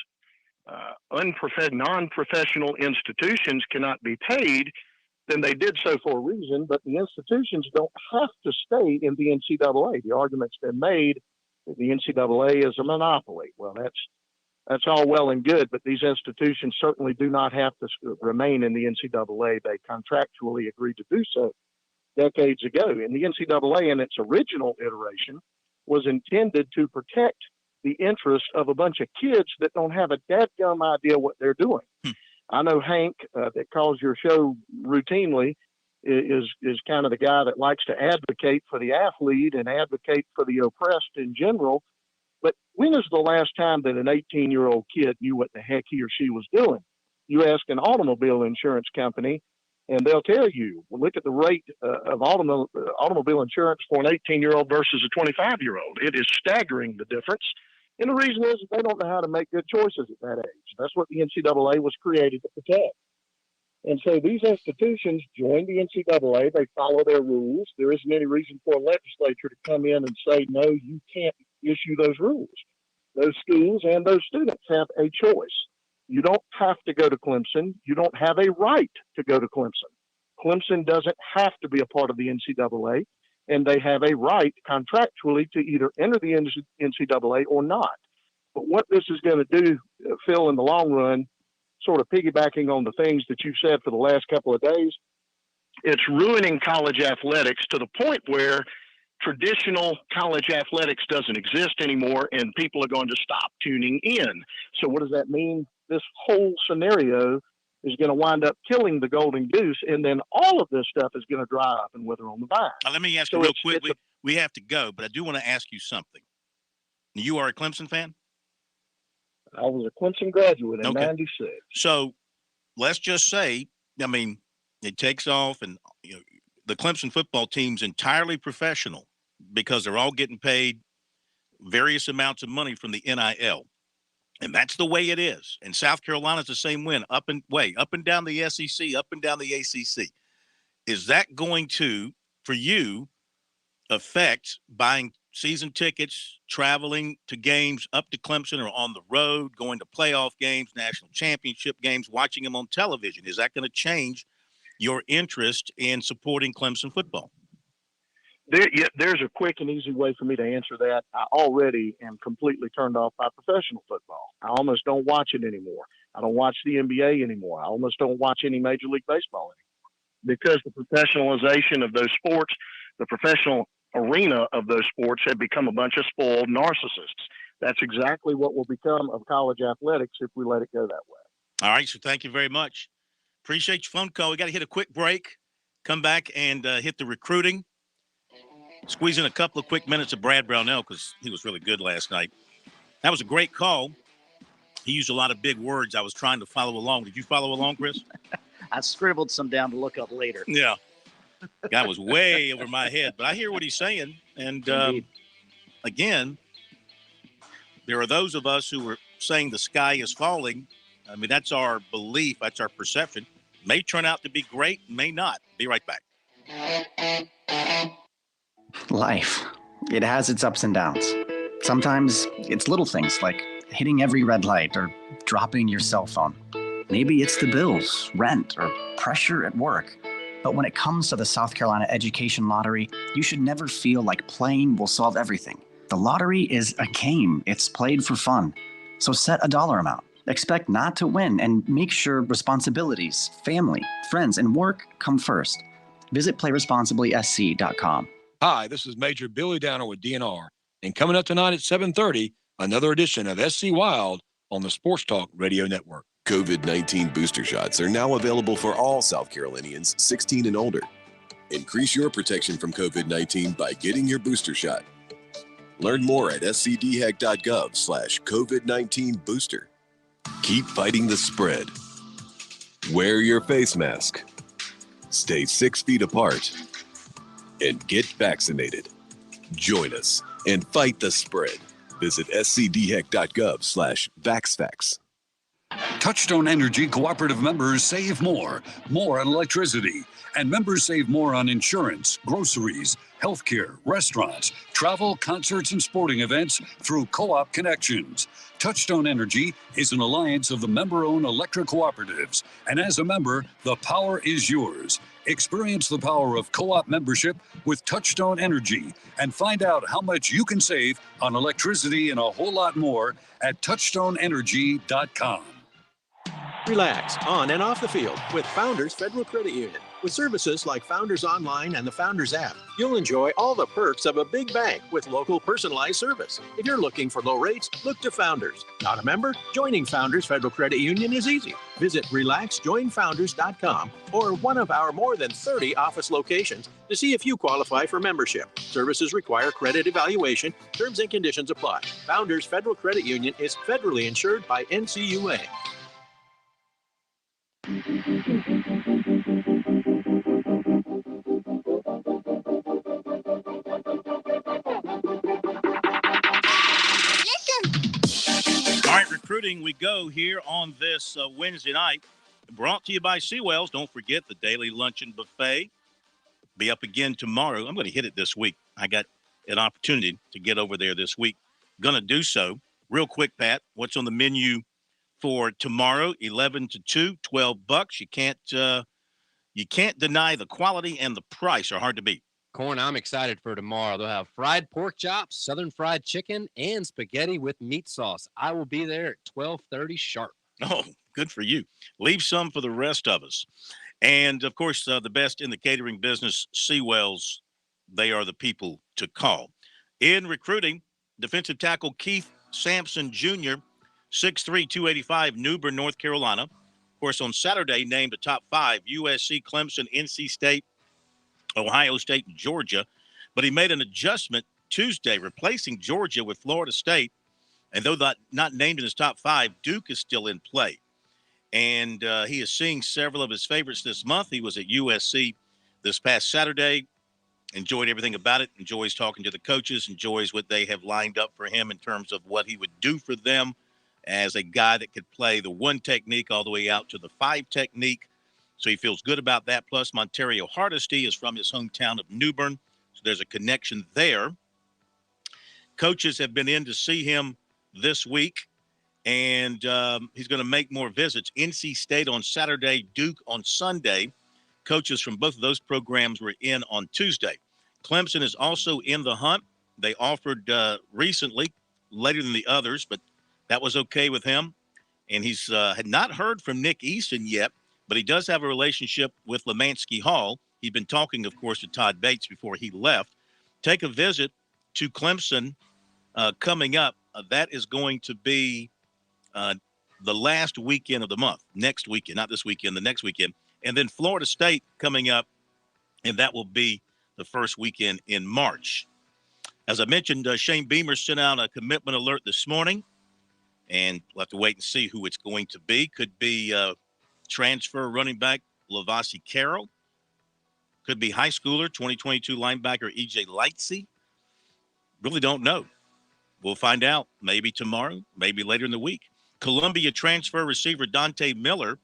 non-professional institutions cannot be paid, then they did so for a reason, but the institutions don't have to stay in the NCAA. The argument's been made that the NCAA is a monopoly. Well, that's all well and good, but these institutions certainly do not have to remain in the NCAA. They contractually agreed to do so decades ago. And the NCAA, in its original iteration, was intended to protect the interest of a bunch of kids that don't have a dadgum idea what they're doing. I know Hank, that calls your show routinely, is kind of the guy that likes to advocate for the athlete and advocate for the oppressed in general. But when is the last time that an 18-year-old kid knew what the heck he or she was doing? You ask an automobile insurance company, and they'll tell you, well, look at the rate of automobile insurance for an 18-year-old versus a 25-year-old. It is staggering, the difference. And the reason is they don't know how to make good choices at that age. That's what the NCAA was created to protect. And so these institutions join the NCAA. They follow their rules. There isn't any reason for a legislature to come in and say, no, you can't issue those rules. Those schools and those students have a choice. You don't have to go to Clemson. You don't have a right to go to Clemson. Clemson doesn't have to be a part of the NCAA, and they have a right contractually to either enter the NCAA or not. But what this is going to do, Phil, in the long run, sort of piggybacking on the things that you've said for the last couple of days, it's ruining college athletics to the point where traditional college athletics doesn't exist anymore, and people are going to stop tuning in. So what does that mean? This whole scenario is going to wind up killing the golden goose, and then all of this stuff is going to dry up and wither on the vine. Let me ask you real quick. We have to go, but I do want to ask you something. You are a Clemson fan? I was a Clemson graduate in '96. So let's just say, I mean, it takes off, and the Clemson football team's entirely professional because they're all getting paid various amounts of money from the NIL. And that's the way it is. And South Carolina's the same way, up and down the SEC, up and down the ACC. Is that going to, for you, affect buying season tickets, traveling to games up to Clemson or on the road, going to playoff games, national championship games, watching them on television? Is that going to change your interest in supporting Clemson football? There's a quick and easy way for me to answer that. I already am completely turned off by professional football. I almost don't watch it anymore. I don't watch the NBA anymore. I almost don't watch any Major League Baseball anymore because the professionalization of those sports, the professional arena of those sports have become a bunch of spoiled narcissists. That's exactly what will become of college athletics if we let it go that way. All right, so thank you very much. Appreciate your phone call. We got to hit a quick break, come back and hit the recruiting. Squeeze in a couple of quick minutes of Brad Brownell because he was really good last night. That was a great call. He used a lot of big words. I was trying to follow along. Did you follow along, Chris? I scribbled some down to look up later. Yeah. Guy was way over my head, but I hear what he's saying. And again, there are those of us who are saying the sky is falling. I mean, that's our belief. That's our perception. May turn out to be great, may not. Be right back. Life. It has its ups and downs. Sometimes it's little things like hitting every red light or dropping your cell phone. Maybe it's the bills, rent, or pressure at work. But when it comes to the South Carolina Education Lottery, you should never feel like playing will solve everything. The lottery is a game. It's played for fun. So set a dollar amount. Expect not to win and make sure responsibilities, family, friends, and work come first. Visit playresponsiblysc.com. Hi, this is Major Billy Downer with DNR. And coming up tonight at 7:30, another edition of SC Wild on the Sports Talk Radio Network. COVID-19 booster shots are now available for all South Carolinians 16 and older. Increase your protection from COVID-19 by getting your booster shot. Learn more at scdhec.gov/COVID-19 booster. Keep fighting the spread. Wear your face mask. Stay 6 feet apart. And get vaccinated. Join us and fight the spread. Visit scdhec.gov/vaxfax. Touchstone Energy cooperative members save more on electricity, and members save more on insurance, groceries, healthcare, restaurants, travel, concerts, and sporting events through Co-op Connections. Touchstone Energy is an alliance of the member-owned electric cooperatives, and as a member, the power is yours. Experience the power of co-op membership with Touchstone Energy and find out how much you can save on electricity and a whole lot more at touchstoneenergy.com. Relax on and off the field with Founders Federal Credit Union. With services like Founders Online and the Founders app, you'll enjoy all the perks of a big bank with local personalized service. If you're looking for low rates, look to Founders. Not a member? Joining Founders Federal Credit Union is easy. Visit relaxjoinfounders.com or one of our more than 30 office locations to see if you qualify for membership. Services require credit evaluation. Terms and conditions apply. Founders Federal Credit Union is federally insured by NCUA. All right, recruiting, we go here on this Wednesday night. Brought to you by Seawells. Don't forget the daily luncheon buffet. Be up again tomorrow. I'm going to hit it this week. I got an opportunity to get over there this week. Going to do so. Real quick, Pat, what's on the menu for tomorrow? 11 to 2, $12. You can't deny the quality and the price are hard to beat. Corn, I'm excited for tomorrow. They'll have fried pork chops, southern fried chicken, and spaghetti with meat sauce. I will be there at 12:30 sharp. Oh, good for you. Leave some for the rest of us. And, of course, the best in the catering business, Seawells they are the people to call. In recruiting, defensive tackle Keith Sampson Jr., 6'3", 285, New Bern, North Carolina. Of course, on Saturday, named the top 5, USC, Clemson, NC State, Ohio State, and Georgia. But he made an adjustment Tuesday, replacing Georgia with Florida State. And though not named in his top 5, Duke is still in play. And he is seeing several of his favorites this month. He was at USC this past Saturday, enjoyed everything about it, enjoys talking to the coaches, enjoys what they have lined up for him in terms of what he would do for them as a guy that could play the 1 technique all the way out to the 5 technique. So he feels good about that. Plus, Montario Hardesty is from his hometown of New Bern, so there's a connection there. Coaches have been in to see him this week, and he's going to make more visits. NC State on Saturday, Duke on Sunday. Coaches from both of those programs were in on Tuesday. Clemson is also in the hunt. They offered recently, later than the others, but that was okay with him. And he's had not heard from Nick Easton yet, but he does have a relationship with Lemansky Hall. He'd been talking, of course, to Todd Bates before he left. Take a visit to Clemson coming up. That is going to be the last weekend of the month, next weekend, not this weekend, the next weekend. And then Florida State coming up, and that will be the first weekend in March. As I mentioned, Shane Beamer sent out a commitment alert this morning, and we'll have to wait and see who it's going to be. Could be transfer running back Lavasi Carroll. Could be high schooler, 2022 linebacker E.J. Lightsey. Really don't know. We'll find out maybe tomorrow, maybe later in the week. Columbia transfer receiver Dante Miller,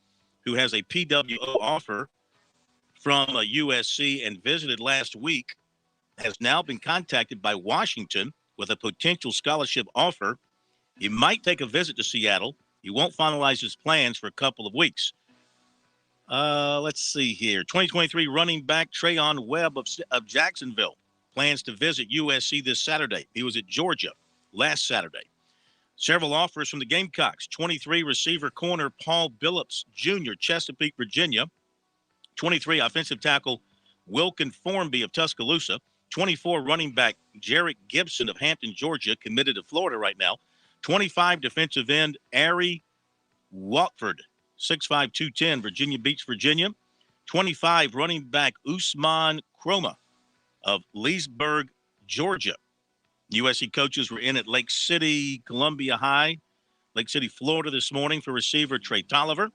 who has a PWO offer from USC and visited last week, has now been contacted by Washington with a potential scholarship offer. He might take a visit to Seattle. He won't finalize his plans for a couple of weeks. Let's see here. 2023 running back Trayon Webb of Jacksonville plans to visit USC this Saturday. He was at Georgia last Saturday. Several offers from the Gamecocks. 23 receiver corner Paul Billups Jr., Chesapeake, Virginia. 23 offensive tackle Wilkin Formby of Tuscaloosa. 24 running back Jarek Gibson of Hampton, Georgia, committed to Florida right now. 25 defensive end Ari Watford, 6'5", 210, Virginia Beach, Virginia. 25 running back Usman Kroma of Leesburg, Georgia. USC coaches were in at Lake City, Columbia High, Lake City, Florida this morning for receiver Trey Tolliver.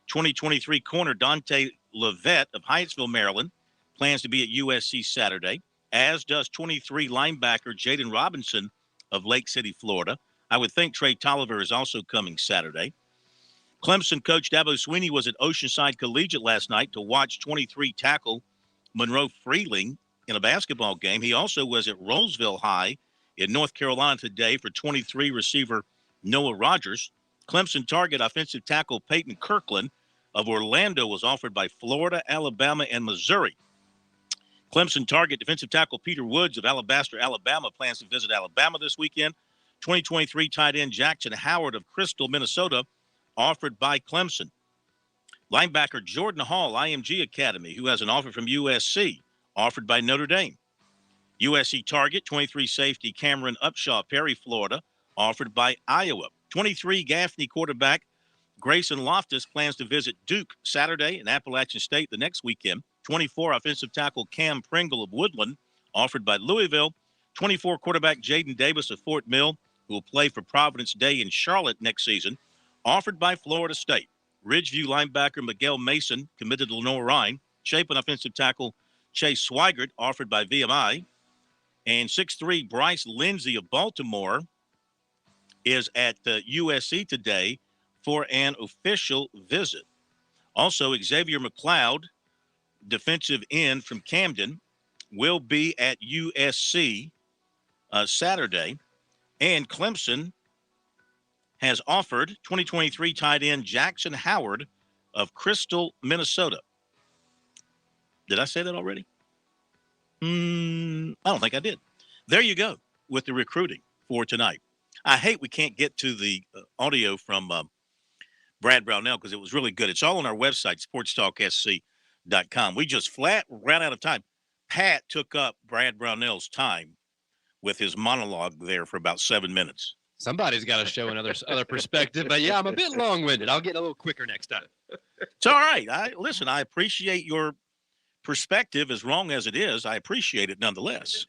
2023 corner Dante Levette of Hyattsville, Maryland, plans to be at USC Saturday, as does 23 linebacker Jaden Robinson of Lake City, Florida. I would think Trey Tolliver is also coming Saturday. Clemson coach Dabo Swinney was at Oceanside Collegiate last night to watch 23 tackle Monroe Freeling in a basketball game. He also was at Roseville High in North Carolina today for 23 receiver Noah Rogers. Clemson target offensive tackle Peyton Kirkland of Orlando was offered by Florida, Alabama, and Missouri. Clemson target defensive tackle Peter Woods of Alabaster, Alabama, plans to visit Alabama this weekend. 2023 tight end Jackson Howard of Crystal, Minnesota, offered by Clemson. Linebacker Jordan Hall, IMG Academy, who has an offer from USC, offered by Notre Dame. USC target 23 safety Cameron Upshaw, Perry, Florida, offered by Iowa. 23 Gaffney quarterback Grayson Loftus plans to visit Duke Saturday and Appalachian State the next weekend. 24 offensive tackle Cam Pringle of Woodland, offered by Louisville. 24 quarterback Jaden Davis of Fort Mill, who will play for Providence Day in Charlotte next season, offered by Florida State. Ridgeview linebacker Miguel Mason, committed to Lenore Rhine. Chapin offensive tackle Chase Swigert, offered by VMI. And 6'3" Bryce Lindsey of Baltimore is at USC today for an official visit. Also, Xavier McLeod, defensive end from Camden, will be at USC Saturday. And Clemson has offered 2023 tight end Jackson Howard of Crystal, Minnesota. Did I say that already? I don't think I did. There you go with the recruiting for tonight. I hate we can't get to the audio from Brad Brownell because it was really good. It's all on our website, SportsTalkSC.com. We just flat ran out of time. Pat took up Brad Brownell's time with his monologue there for about 7 minutes. Somebody's got to show another perspective, but yeah, I'm a bit long-winded. I'll get a little quicker next time. It's all right. I appreciate your perspective as wrong as it is. I appreciate it nonetheless.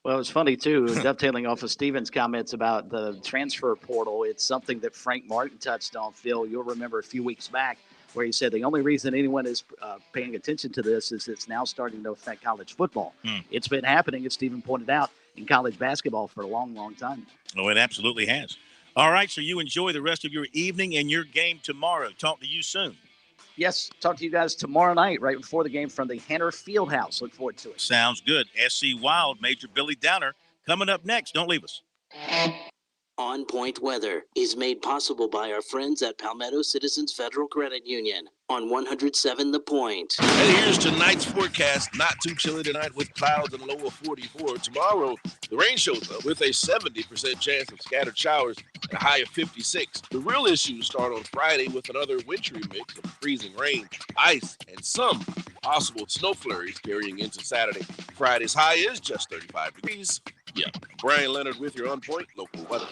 Well, it's funny, too, dovetailing off of Steven's comments about the transfer portal. It's something that Frank Martin touched on, Phil. You'll remember a few weeks back where he said the only reason anyone is paying attention to this is it's now starting to affect college football. It's been happening, as Steven pointed out, in college basketball for a long, long time. Oh, it absolutely has. All right, so you enjoy the rest of your evening and your game tomorrow. Talk to you soon. Yes, talk to you guys tomorrow night, right before the game from the Hanner Fieldhouse. Look forward to it. Sounds good. SC Wild, Major Billy Downer, coming up next. Don't leave us. On Point Weather is made possible by our friends at Palmetto Citizens Federal Credit Union on 107 The Point. And here's tonight's forecast. Not too chilly tonight with clouds and a low of 44. Tomorrow, the rain shows up with a 70% chance of scattered showers and a high of 56. The real issues start on Friday with another wintry mix of freezing rain, ice, and some possible snow flurries carrying into Saturday. Friday's high is just 35 degrees. Yeah, Brian Leonard with your On Point local weather.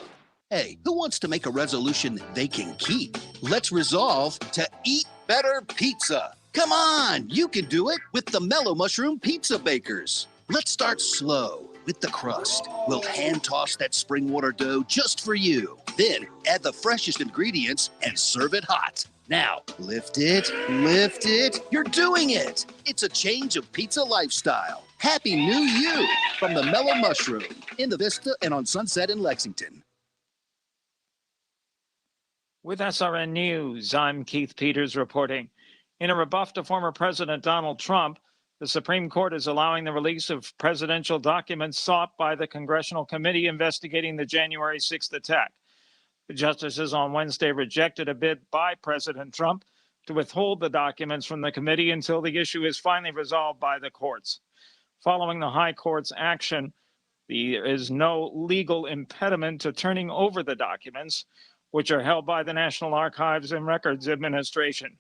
Hey, who wants to make a resolution they can keep? Let's resolve to eat better pizza. Come on, you can do it with the Mellow Mushroom Pizza Bakers. Let's start slow with the crust. We'll hand toss that spring water dough just for you. Then add the freshest ingredients and serve it hot. Now, lift it, you're doing it. It's a change of pizza lifestyle. Happy New You from the Mellow Mushroom in the Vista and on Sunset in Lexington. With SRN News, I'm Keith Peters reporting. In a rebuff to former President Donald Trump, the Supreme Court is allowing the release of presidential documents sought by the Congressional Committee investigating the January 6th attack. The justices on Wednesday rejected a bid by President Trump to withhold the documents from the committee until the issue is finally resolved by the courts. Following the High Court's action, there is no legal impediment to turning over the documents, which are held by the National Archives and Records Administration.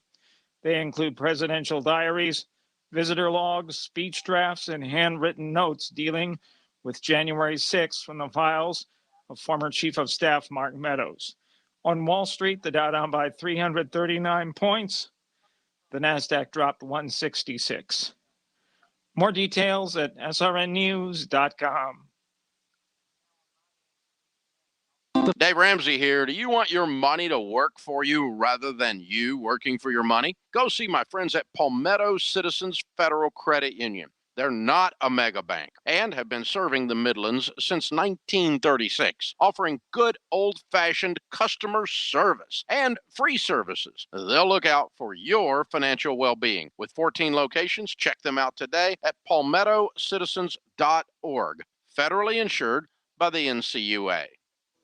They include presidential diaries, visitor logs, speech drafts, and handwritten notes dealing with January 6th from the files of former Chief of Staff Mark Meadows. On Wall Street, the Dow down by 339 points. The NASDAQ dropped 166. More details at srnnews.com. Dave Ramsey here. Do you want your money to work for you rather than you working for your money? Go see my friends at Palmetto Citizens Federal Credit Union. They're not a mega bank and have been serving the Midlands since 1936, offering good old-fashioned customer service and free services. They'll look out for your financial well-being. With 14 locations, check them out today at palmettocitizens.org. Federally insured by the NCUA.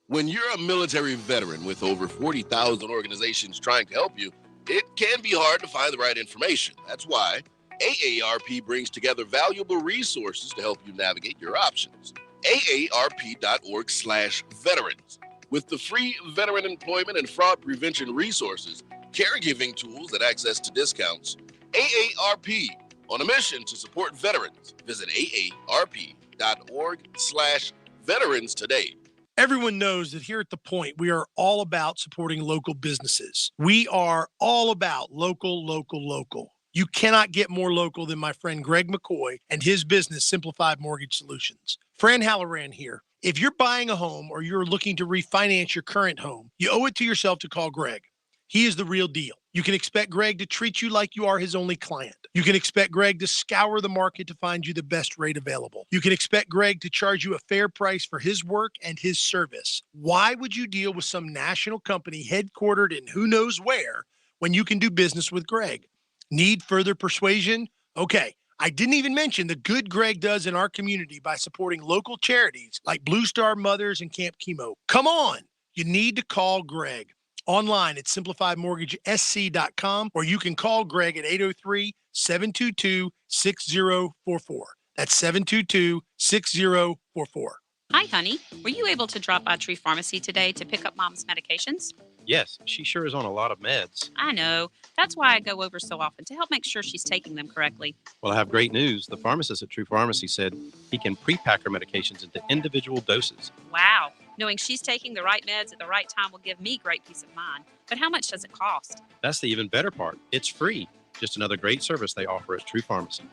When you're a military veteran with over 40,000 organizations trying to help you, it can be hard to find the right information. That's why AARP brings together valuable resources to help you navigate your options. AARP.org/veterans. With the free veteran employment and fraud prevention resources, caregiving tools, and access to discounts, AARP, on a mission to support veterans. Visit AARP.org/veterans today. Everyone knows that here at The Point, we are all about supporting local businesses. We are all about local, local, local. You cannot get more local than my friend Greg McCoy and his business, Simplified Mortgage Solutions. Fran Halloran here. If you're buying a home or you're looking to refinance your current home, you owe it to yourself to call Greg. He is the real deal. You can expect Greg to treat you like you are his only client. You can expect Greg to scour the market to find you the best rate available. You can expect Greg to charge you a fair price for his work and his service. Why would you deal with some national company headquartered in who knows where when you can do business with Greg? Need further persuasion? Okay, I didn't even mention the good Greg does in our community by supporting local charities like Blue Star Mothers and Camp Chemo. Come on, you need to call Greg. Online at simplifiedmortgagesc.com, or you can call Greg at 803-722-6044. That's 722-6044. Hi, honey. Were you able to drop by Tree Pharmacy today to pick up Mom's medications? Yes, she sure is on a lot of meds. I know. That's why I go over so often to help make sure she's taking them correctly. Well, I have great news. The pharmacist at True Pharmacy said he can pre-pack her medications into individual doses. Wow. Knowing she's taking the right meds at the right time will give me great peace of mind. But how much does it cost? That's the even better part. It's free. Just another great service they offer at True Pharmacy.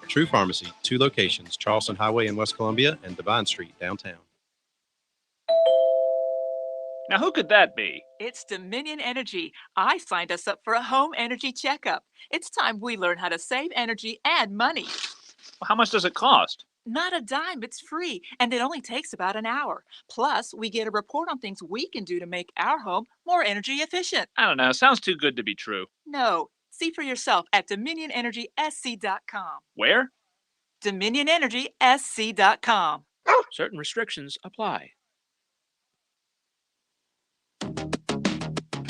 True Pharmacy, 2 locations, Charleston Highway in West Columbia and Divine Street downtown. Now, who could that be? It's Dominion Energy. I signed us up for a home energy checkup. It's time we learn how to save energy and money. Well, how much does it cost? Not a dime, it's free, and it only takes about an hour. Plus, we get a report on things we can do to make our home more energy efficient. I don't know. Sounds too good to be true. No, see for yourself at DominionEnergySC.com. Where? DominionEnergySC.com. Certain restrictions apply.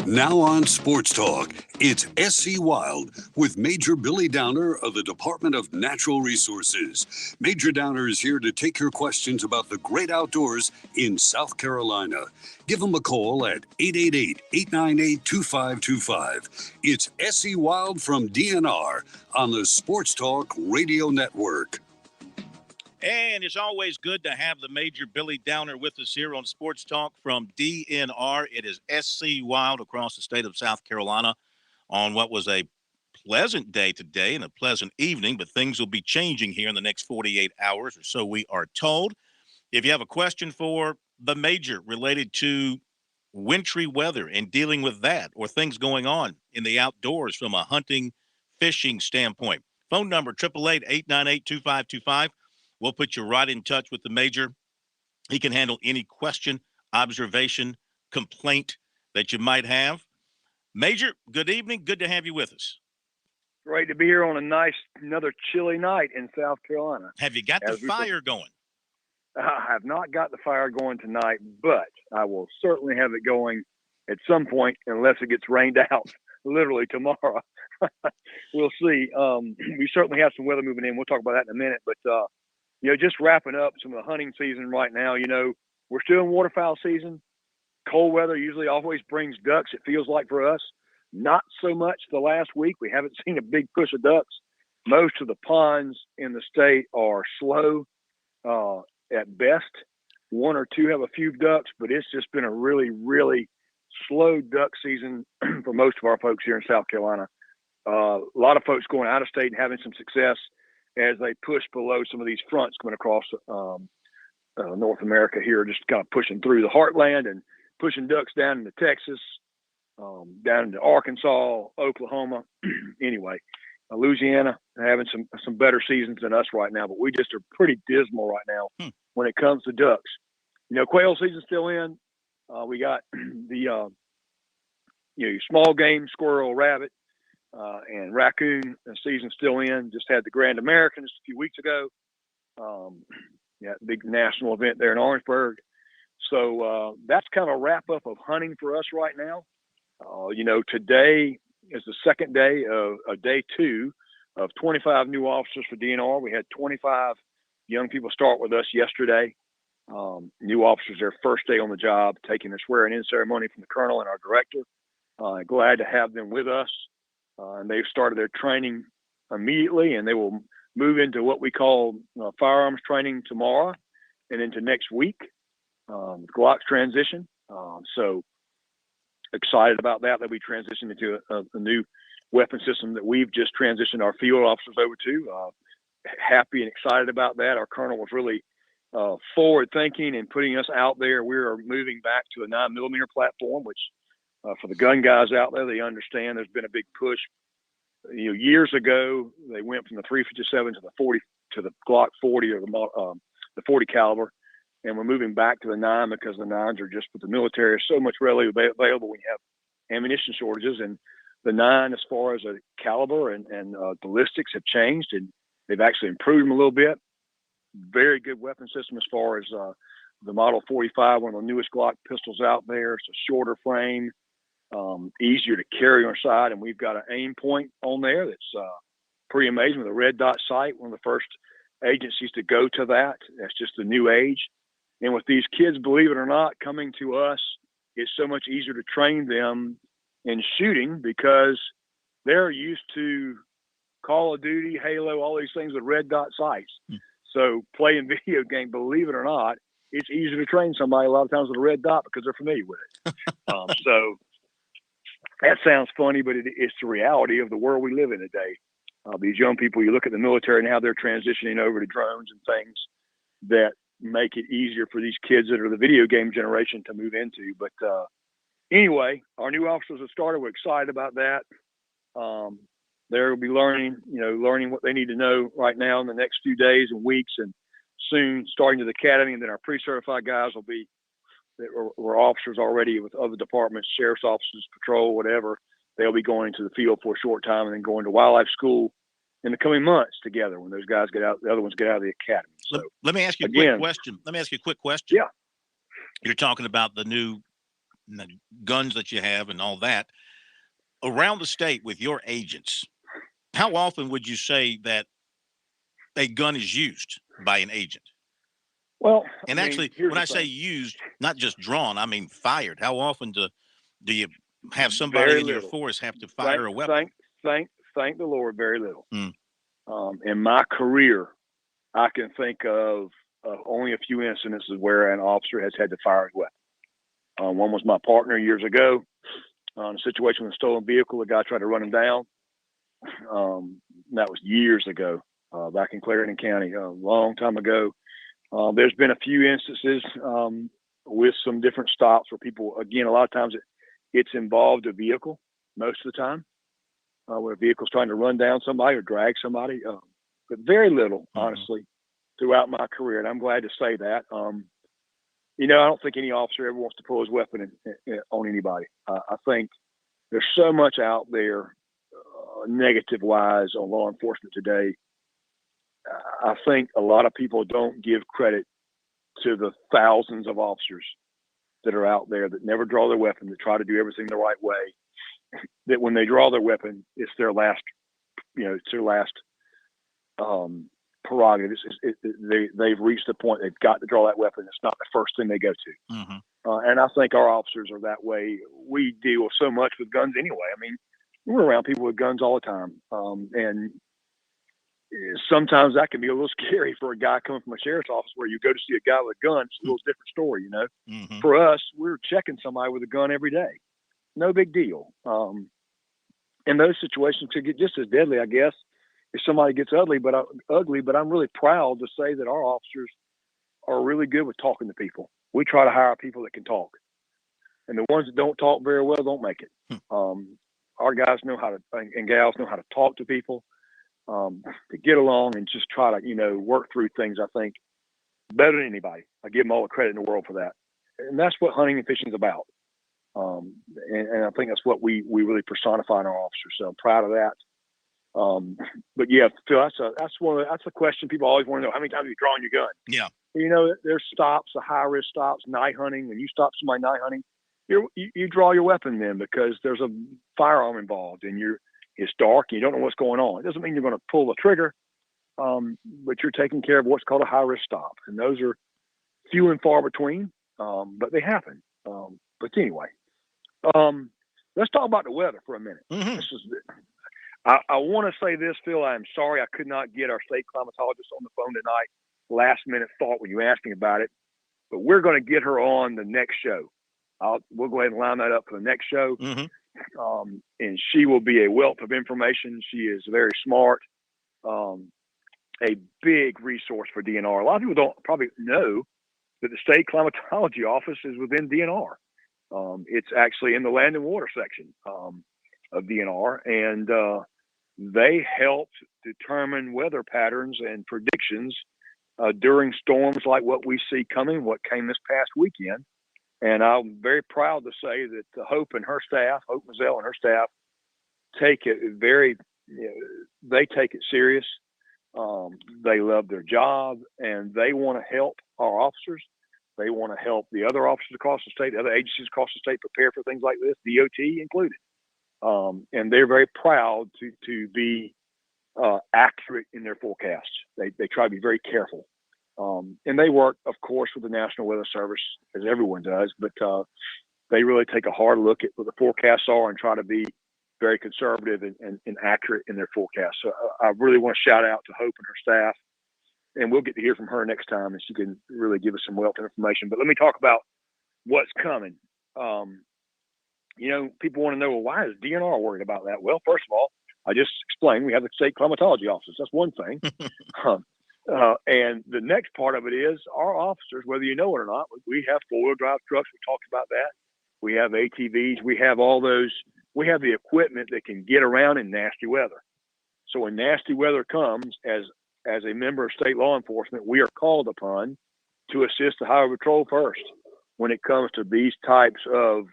Now on Sports Talk, it's SC Wild with Major Billy Downer of the Department of Natural Resources. Major Downer is here to take your questions about the great outdoors in South Carolina. Give him a call at 888-898-2525. It's SC Wild from DNR on the Sports Talk Radio Network. And it's always good to have the Major Billy Downer with us here on Sports Talk from DNR. It is SC Wild across the state of South Carolina on what was a pleasant day today and a pleasant evening, but things will be changing here in the next 48 hours or so, we are told. If you have a question for the Major related to wintry weather and dealing with that, or things going on in the outdoors from a hunting, fishing standpoint, phone number 888-898-2525. We'll put you right in touch with the Major. He can handle any question, observation, complaint that you might have. Major, good evening. Good to have you with us. Great to be here on another chilly night in South Carolina. Have you got the fire going? I have not got the fire going tonight, but I will certainly have it going at some point unless it gets rained out literally tomorrow. We'll see. We certainly have some weather moving in. We'll talk about that in a minute, but just wrapping up some of the hunting season right now. We're still in waterfowl season. Cold weather usually always brings ducks, it feels like for us. Not so much the last week. We haven't seen a big push of ducks. Most of the ponds in the state are slow at best. One or two have a few ducks, but it's just been a really, really slow duck season for most of our folks here in South Carolina. A lot of folks going out of state and having some success as they push below some of these fronts coming across North America here, just kind of pushing through the heartland and pushing ducks down into Texas, down into Arkansas, Oklahoma. Anyway, Louisiana having some better seasons than us right now, but we just are pretty dismal right now when it comes to ducks. Quail season's still in. We got the small game, squirrel, rabbit, and raccoon season still in. Just had the Grand Americans a few weeks ago. Big national event there in Orangeburg. So that's kind of a wrap up of hunting for us right now. Today is the second day of day 2 of 25 new officers for DNR. We had 25 young people start with us yesterday. New officers, their first day on the job, taking their swearing-in ceremony from the colonel and our director. Glad to have them with us. And they've started their training immediately, and they will move into what we call firearms training tomorrow and into next week, Glock's transition. So excited about that. They'll be transitioning into a new weapon system that we've just transitioned our field officers over to. Happy and excited about that. Our colonel was really forward thinking and putting us out there. We are moving back to a 9mm platform, which for the gun guys out there, they understand there's been a big push. Years ago, they went from the 357 to the 40 to the Glock 40 or the 40 caliber, and we're moving back to the 9 because the 9s are just with the military are so much readily available. We have ammunition shortages, and the 9, as far as a caliber and ballistics, have changed, and they've actually improved them a little bit. Very good weapon system as far as the Model 45, one of the newest Glock pistols out there. It's a shorter frame. Easier to carry on our side, and we've got an aim point on there that's pretty amazing with a red dot sight. One of the first agencies to go to that. That's just the new age. And with these kids, believe it or not, coming to us it's so much easier to train them in shooting because they're used to Call of Duty, Halo, all these things with red dot sights. So playing video game, believe it or not, it's easier to train somebody a lot of times with a red dot because they're familiar with it. So that sounds funny, but it's the reality of the world we live in today. These young people, you look at the military and how they're transitioning over to drones and things that make it easier for these kids that are the video game generation to move into. But anyway, our new officers have started. We're excited about that. They'll be learning what they need to know right now in the next few days and weeks, and soon starting to the academy. And then our pre-certified guys will be, we're officers already with other departments, sheriff's officers, patrol, whatever. They'll be going into the field for a short time and then going to wildlife school in the coming months together when those guys get out, the other ones get out of the academy. So let me ask you a quick question. Yeah. You're talking about the new guns that you have and all that. Around the state with your agents, how often would you say that a gun is used by an agent? Well, and actually, when I say used, not just drawn, I mean fired. How often do you have somebody in your force have to fire a weapon? Thank the Lord, very little. In my career, I can think of only a few incidences where an officer has had to fire his weapon. One was my partner years ago. In a situation with a stolen vehicle, the guy tried to run him down. That was years ago, back in Clarendon County, a long time ago. There's been a few instances with some different stops where people, again, a lot of times it's involved a vehicle most of the time, where a vehicle's trying to run down somebody or drag somebody, but very little, honestly, throughout my career. And I'm glad to say that. I don't think any officer ever wants to pull his weapon on anybody. I think there's so much out there negative-wise on law enforcement today. I think a lot of people don't give credit to the thousands of officers that are out there that never draw their weapon, that try to do everything the right way, that when they draw their weapon, it's their last, prerogative. They've reached the point they've got to draw that weapon. It's not the first thing they go to. And I think our officers are that way. We deal so much with guns anyway. I mean, we're around people with guns all the time. And sometimes that can be a little scary for a guy coming from a sheriff's office where you go to see a guy with a gun. It's a little different story, For us, we're checking somebody with a gun every day. No big deal. And those situations could get just as deadly, I guess, if somebody gets ugly, but I'm really proud to say that our officers are really good with talking to people. We try to hire people that can talk, and the ones that don't talk very well don't make it. Our guys know how to, and gals know how to talk to people, to get along and just try to, work through things, I think, better than anybody. I give them all the credit in the world for that. And that's what hunting and fishing is about. And I think that's what we really personify in our officers. So I'm proud of that. But yeah, Phil, that's a question people always want to know. How many times have you drawn your gun? Yeah. There's stops, the high risk stops, night hunting. When you stop somebody night hunting, you draw your weapon then because there's a firearm involved and it's dark and you don't know what's going on. It doesn't mean you're going to pull the trigger, but you're taking care of what's called a high risk stop. And those are few and far between, but they happen. But anyway, let's talk about the weather for a minute. I want to say this, Phil. I'm sorry I could not get our state climatologist on the phone tonight. Last minute thought when you asked me about it, but we're going to get her on the next show. We'll go ahead and line that up for the next show. And she will be a wealth of information. She is very smart, a big resource for DNR. A lot of people don't probably know that the state climatology office is within DNR. It's actually in the land and water section of DNR, and they helped determine weather patterns and predictions during storms like what we see coming, what came this past weekend. And I'm very proud to say that Hope and her staff, Hope Mazzell and her staff, take it they take it serious. They love their job and they want to help our officers. They want to help the other officers across the state, other agencies across the state prepare for things like this, DOT included. And they're very proud to be accurate in their forecasts. They try to be very careful. And they work, of course, with the National Weather Service, as everyone does. But they really take a hard look at what the forecasts are and try to be very conservative and accurate in their forecasts. So I really want to shout out to Hope and her staff, and we'll get to hear from her next time, and she can really give us some wealth of information. But let me talk about what's coming. People want to know, well, why is DNR worried about that? Well, first of all, I just explained we have the state climatology officers. That's one thing. And the next part of it is our officers, whether you know it or not, we have four-wheel drive trucks. We talked about that. We have ATVs. We have all those. We have the equipment that can get around in nasty weather. So when nasty weather comes, as a member of state law enforcement, we are called upon to assist the Highway Patrol first when it comes to these types of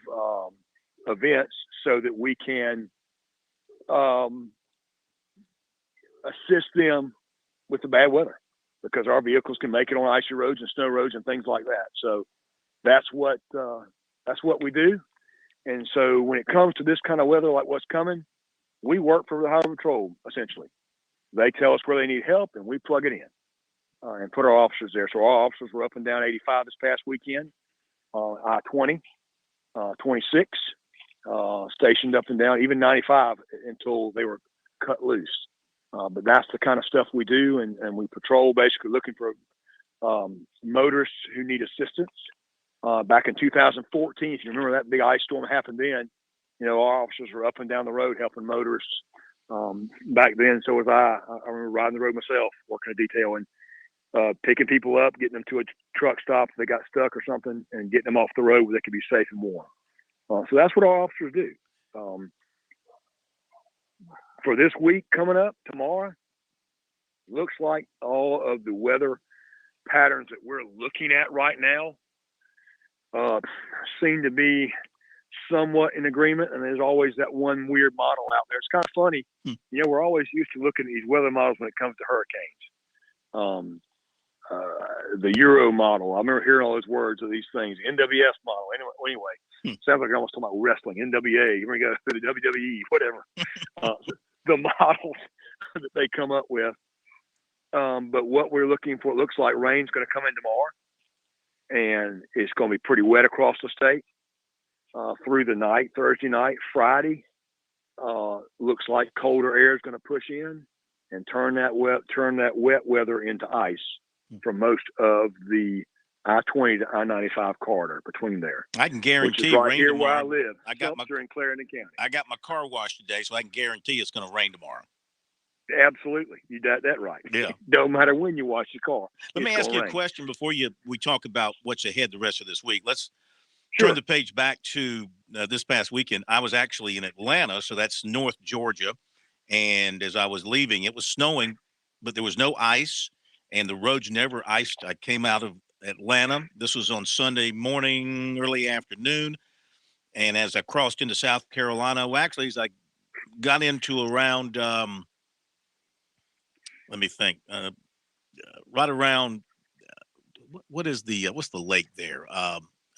events, so that we can assist them with the bad weather, because our vehicles can make it on icy roads and snow roads and things like that. So that's what we do. And so when it comes to this kind of weather, like what's coming, we work for the Highway Patrol, essentially. They tell us where they need help, and we plug it in and put our officers there. So our officers were up and down 85 this past weekend, I-20, 26, stationed up and down, even 95 until they were cut loose. But that's the kind of stuff we do, and we patrol basically looking for motorists who need assistance. Back in 2014, if you remember that big ice storm happened then, our officers were up and down the road helping motorists back then. So was I. I remember riding the road myself, working a detail and picking people up, getting them to a truck stop if they got stuck or something, and getting them off the road where they could be safe and warm. So that's what our officers do. For this week coming up tomorrow, looks like all of the weather patterns that we're looking at right now seem to be somewhat in agreement, and there's always that one weird model out there. It's kind of funny. We're always used to looking at these weather models when it comes to hurricanes. The Euro model, I remember hearing all those words of these things. NWS model. Anyway, sounds like I'm almost talking about wrestling. NWA, here we go, to the WWE, whatever. The models that they come up with. But what we're looking for, it looks like rain's going to come in tomorrow, and it's going to be pretty wet across the state through the night, Thursday night, Friday. Looks like colder air is going to push in and turn that wet weather into ice for most of the I-20 to I-95 corridor between there. I can guarantee which is right rain here tomorrow. where I live. I got Sumter in Clarendon County. I got my car washed today, so I can guarantee it's going to rain tomorrow. Absolutely, you got that right. Yeah. Don't matter when you wash your car. Let me ask you a question before we talk about what's ahead the rest of this week. Let's turn the page back to this past weekend. I was actually in Atlanta, so that's North Georgia. And as I was leaving, it was snowing, but there was no ice, and the roads never iced. I came out of Atlanta. This was on Sunday morning, early afternoon. And as I crossed into South Carolina, well, actually, as I got into around, let me think, right around, what's the lake there?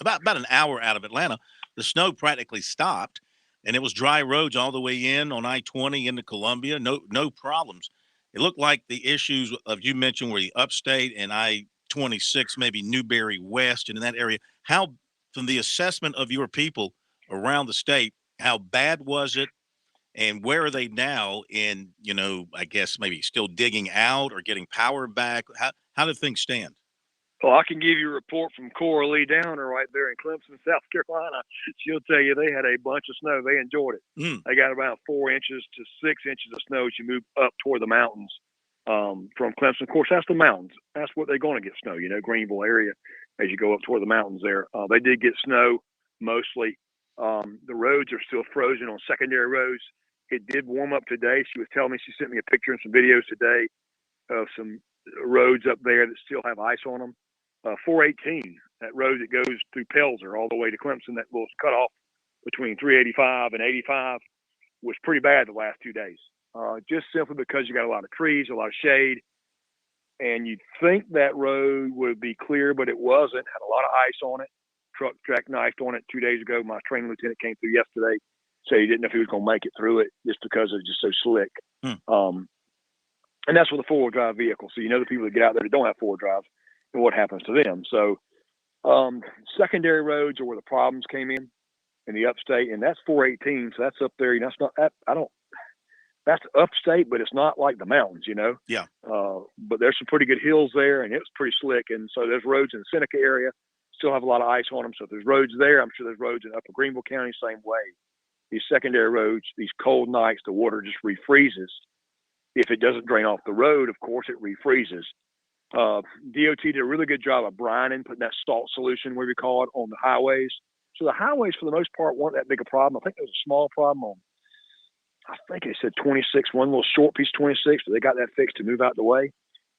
About an hour out of Atlanta, the snow practically stopped, and it was dry roads all the way in on I-20 into Columbia. No problems. It looked like the issues of you mentioned were the upstate and I-26, maybe Newberry West, and in that area. How, from the assessment of your people around the state, how bad was it, and where are they now in, I guess maybe still digging out or getting power back? How do things stand? Well, I can give you a report from Coralie Downer right there in Clemson, South Carolina. She'll tell you they had a bunch of snow. They enjoyed it. They got about 4 inches to 6 inches of snow as you move up toward the mountains from Clemson. Of course, that's the mountains. That's what they're going to get snow, Greenville area as you go up toward the mountains there. They did get snow mostly. The roads are still frozen on secondary roads. It did warm up today. She was telling me, she sent me a picture and some videos today of some roads up there that still have ice on them. 418, that road that goes through Pelzer all the way to Clemson, that little cutoff between 385 and 85 was pretty bad the last 2 days. Just simply because you got a lot of trees, a lot of shade, and you'd think that road would be clear, but it wasn't. Had a lot of ice on it. Truck jackknifed on it 2 days ago. My training lieutenant came through yesterday, said he didn't know if he was going to make it through it just because it was just so slick. And that's with a four-wheel drive vehicle. So the people that get out there that don't have four-wheel drives and what happens to them. So secondary roads are where the problems came in. in the upstate, and that's 418, so that's up there. You know, that's not that that's upstate, but it's not like the mountains, you know. Yeah. But there's some pretty good hills there, and it was pretty slick. And so there's roads in the Seneca area, still have a lot of ice on them. So if there's roads there, I'm sure there's roads in Upper Greenville County, same way. These secondary roads, these cold nights, the water just refreezes. If it doesn't drain off the road, of course, it refreezes. DOT did a really good job of brining, putting that salt solution, whatever you call it, on the highways. So the highways, for the most part, weren't that big a problem. I think there was a small problem on, I think it said 26, one little short piece 26, but they got that fixed to move out the way.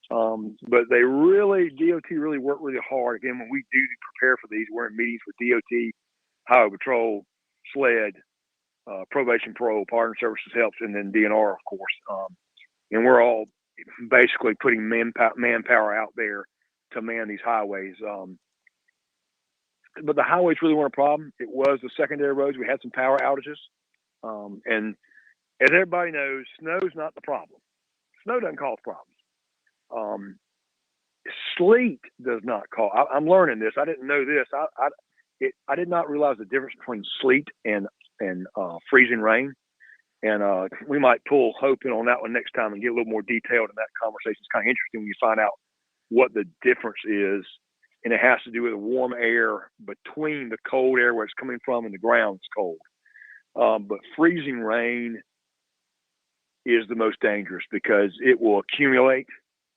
But they really, DOT really worked really hard. Again, when we do prepare for these, we're in meetings with DOT, Highway Patrol, SLED, Probation Parole, Partner Services Helps, and then DNR, of course. And we're all basically putting manpower out there to man these highways. But the highways really weren't a problem. It was the secondary roads. We had some power outages. And as everybody knows, snow's not the problem. Snow doesn't cause problems. Sleet does not cause. I'm learning this. I didn't know this. I did not realize the difference between sleet and freezing rain. And we might pull Hope in on that one next time and get a little more detailed in that conversation. It's kind of interesting when you find out what the difference is. And it has to do with the warm air between the cold air where it's coming from and the ground's cold. But freezing rain is the most dangerous because it will accumulate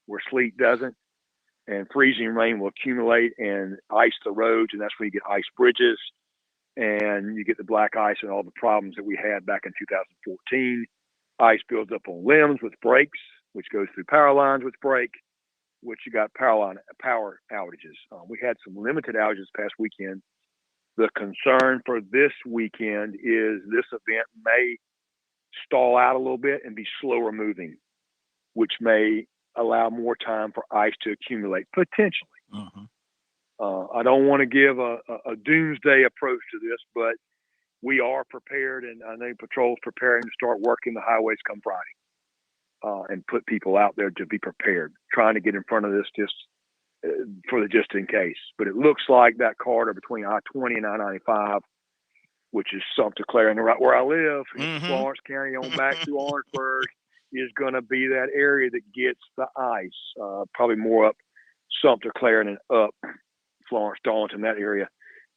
where sleet doesn't. And freezing rain will accumulate and ice the roads, and that's when you get ice bridges. And you get the black ice and all the problems that we had back in 2014. Ice builds up on limbs with breaks, which goes through power lines with break, which you got power outages. We had some limited outages past weekend. The concern for this weekend is this event may stall out a little bit and be slower moving, which may allow more time for ice to accumulate, potentially. I don't want to give a doomsday approach to this, but we are prepared, and I know Patrol's preparing to start working the highways come Friday and put people out there to be prepared, trying to get in front of this just in case. But it looks like that corridor between I-20 and I-95, which is Sumter Clarion, right where I live, in Florence County on back to Orangeburg, is going to be that area that gets the ice, probably more up Sumter Clarion and up Florence, Darlington, that area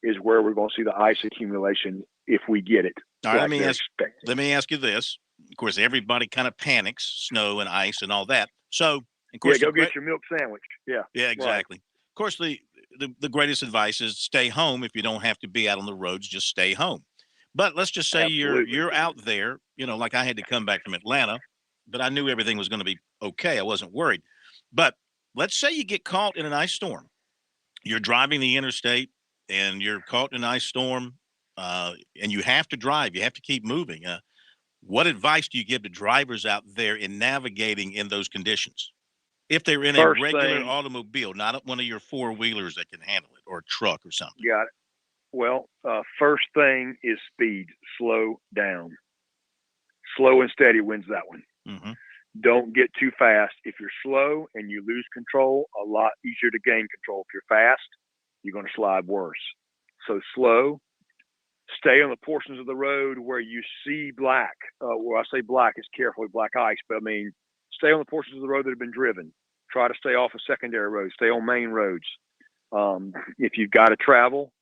is where we're going to see the ice accumulation if we get it. All right, let me ask you this. Of course, everybody kind of panics, snow and ice and all that. So, of course, go get your milk sandwich. Yeah, exactly. Right. Of course, the greatest advice is stay home. If you don't have to be out on the roads, just stay home. But let's just say you're out there, you know, like I had to come back from Atlanta, but I knew everything was going to be okay. I wasn't worried. But let's say you get caught in an ice storm. You're driving the interstate and you're caught in an ice storm, and you have to drive. You have to keep moving. What advice do you give to drivers out there in navigating in those conditions? If they're in a regular automobile, not one of your four-wheelers that can handle it, or a truck or something. Got it. Well, first thing is speed. Slow down. Slow and steady wins that one. Don't get too fast. If you're slow and you lose control, a lot easier to gain control. If you're fast, you're going to slide worse. So slow. Stay on the portions of the road where you see black. Where I say black, it's carefully black ice, but I mean, stay on the portions of the road that have been driven. Try to stay off of secondary roads. Stay on main roads. If you've got to travel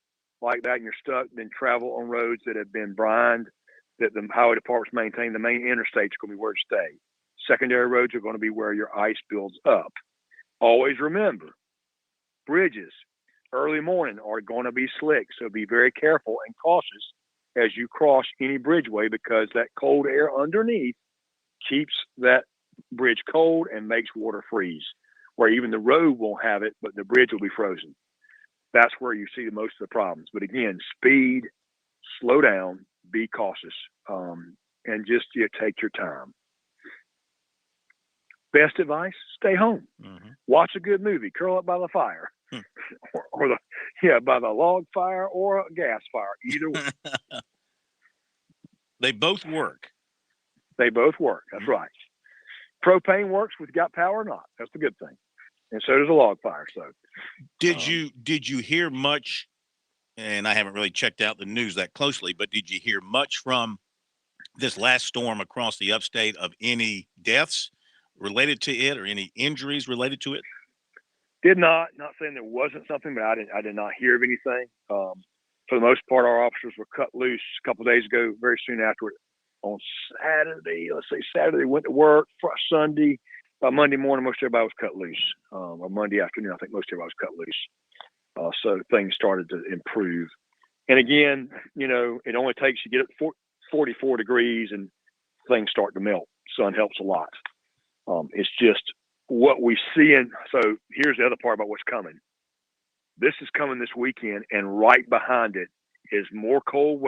like that and you're stuck, then travel on roads that have been brined, that the highway departments maintain. The main interstate's going to be where to stay. Secondary roads are going to be where your ice builds up. Always remember, bridges early morning are going to be slick, so be very careful and cautious as you cross any bridgeway, because that cold air underneath keeps that bridge cold and makes water freeze, where even the road won't have it, but the bridge will be frozen. That's where you see most of the problems. But again, speed, slow down, be cautious, and just take your time. Best advice, stay home. Watch a good movie, curl up by the fire, or by the log fire or a gas fire, either way. They both work. They both work, that's right. Propane works with got power or not. That's the good thing. And so does a log fire. So did you hear much and I haven't really checked out the news that closely, but did you hear much from this last storm across the upstate of any deaths related to it or any injuries related to it? Did not saying there wasn't something, but I did not hear of anything. For the most part, our officers were cut loose a couple of days ago, very soon after it. On Saturday, went to work. Sunday, by Monday morning, most everybody was cut loose. Or Monday afternoon, I think most everybody was cut loose. So things started to improve. And again, it only takes you get up to 44 degrees and things start to melt. Sun helps a lot. It's just what we see. And so here's the other part about what's coming. This is coming this weekend, and right behind it is more cold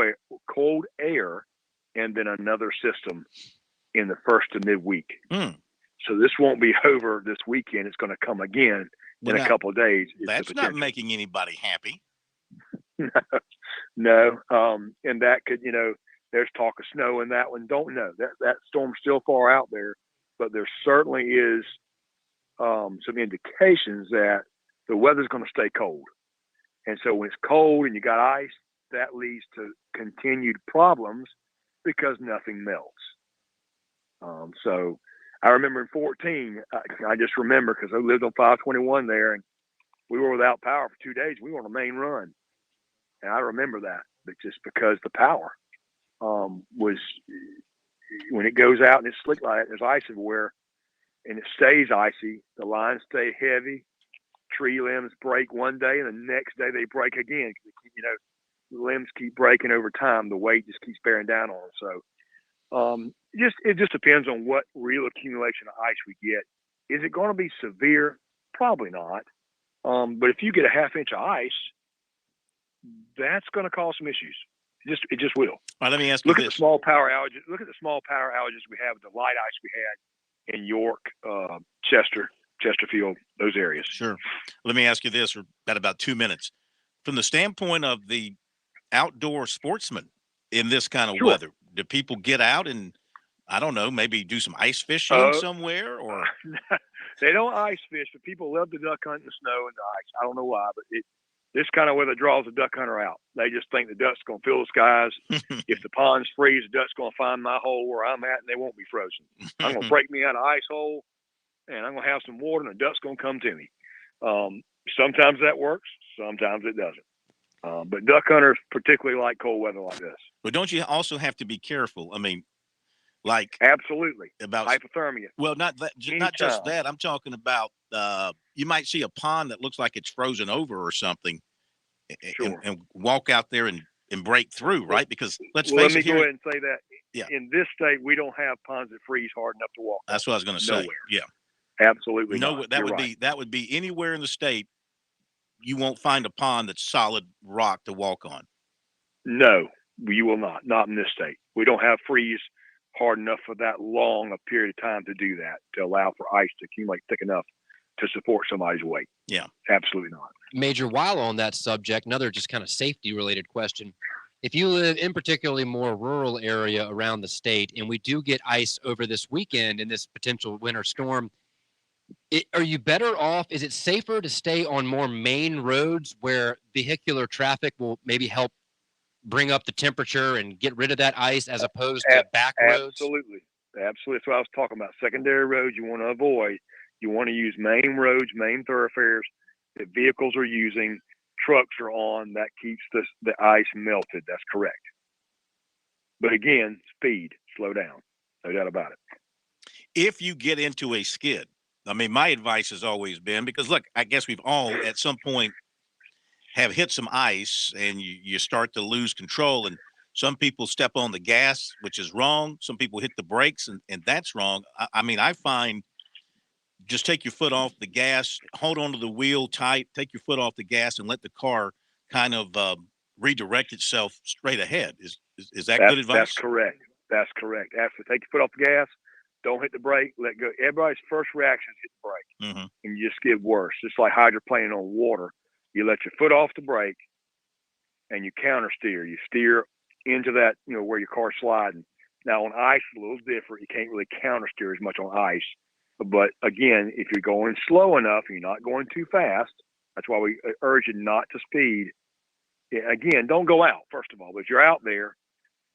air, and then another system in the first to midweek. So this won't be over this weekend. It's going to come again in a couple of days. That's not making anybody happy. No. And that could, there's talk of snow in that one. Don't know. That storm's still far out there, but there certainly is some indications that the weather's going to stay cold. And so when it's cold and you got ice, that leads to continued problems because nothing melts. So I remember in 14, I just remember because I lived on 521 there, and we were without power for 2 days. We were on a main run. And I remember that, but just because the power was, when it goes out and it's slick like that, there's ice everywhere, and it stays icy. The lines stay heavy. Tree limbs break one day, and the next day they break again. The limbs keep breaking over time. The weight just keeps bearing down on them. So it just depends on what real accumulation of ice we get. Is it going to be severe? Probably not. But if you get a half inch of ice, that's going to cause some issues. It just will. All right, let me ask you Look this. at the small power outages. Look at the small power outages we have with the light ice we had in York, Chesterfield, those areas. Sure. Let me ask you this. We're about 2 minutes. From the standpoint of the outdoor sportsman in this kind of weather, do people get out and, I don't know, maybe do some ice fishing somewhere? Or they don't ice fish, but people love to duck hunt in the snow and the ice. I don't know why, but this kind of weather draws the duck hunter out. They just think the duck's going to fill the skies. If the ponds freeze, the duck's going to find my hole where I'm at, and they won't be frozen. I'm going to break me out an ice hole, and I'm going to have some water, and the duck's going to come to me. Sometimes that works. Sometimes it doesn't. But duck hunters particularly like cold weather like this. But don't you also have to be careful? I mean, like absolutely about hypothermia. Well, not just that. I'm talking about you might see a pond that looks like it's frozen over or something, and walk out there and break through, right? Because let's face it. Let me go ahead and say that. In this state, we don't have ponds that freeze hard enough to walk. That's what I was going to say. Nowhere. Yeah, absolutely. No, not. that would be anywhere in the state. You won't find a pond that's solid rock to walk on. No, you will not. Not in this state. We don't have freeze hard enough for that long a period of time to do that, to allow for ice to accumulate thick enough to support somebody's weight. Yeah, absolutely not. Major, while on that subject, another just kind of safety related question. If you live in particularly more rural area around the state, and we do get ice over this weekend in this potential winter storm, are you better off? Is it safer to stay on more main roads where vehicular traffic will maybe help bring up the temperature and get rid of that ice as opposed to back roads? Absolutely. That's what I was talking about. Secondary roads you want to avoid. You want to use main roads, main thoroughfares that vehicles are using, trucks are on, that keeps the ice melted. That's correct. But again, speed, slow down. No doubt about it. If you get into a skid, I mean, my advice has always been, because look, I guess we've all at some point have hit some ice and you start to lose control, and some people step on the gas, which is wrong. Some people hit the brakes, and that's wrong. I mean, I find just take your foot off the gas, hold onto the wheel tight, take your foot off the gas, and let the car kind of redirect itself straight ahead. Is that good advice? That's correct. That's correct. After take your foot off the gas, don't hit the brake, let go. Everybody's first reaction is hit the brake, and you just get worse. It's like hydroplaning on water. You let your foot off the brake, and you counter steer. You steer into that, where your car's sliding. Now on ice, it's a little different. You can't really counter steer as much on ice. But again, if you're going slow enough and you're not going too fast, that's why we urge you not to speed. again, don't go out, first of all. But if you're out there,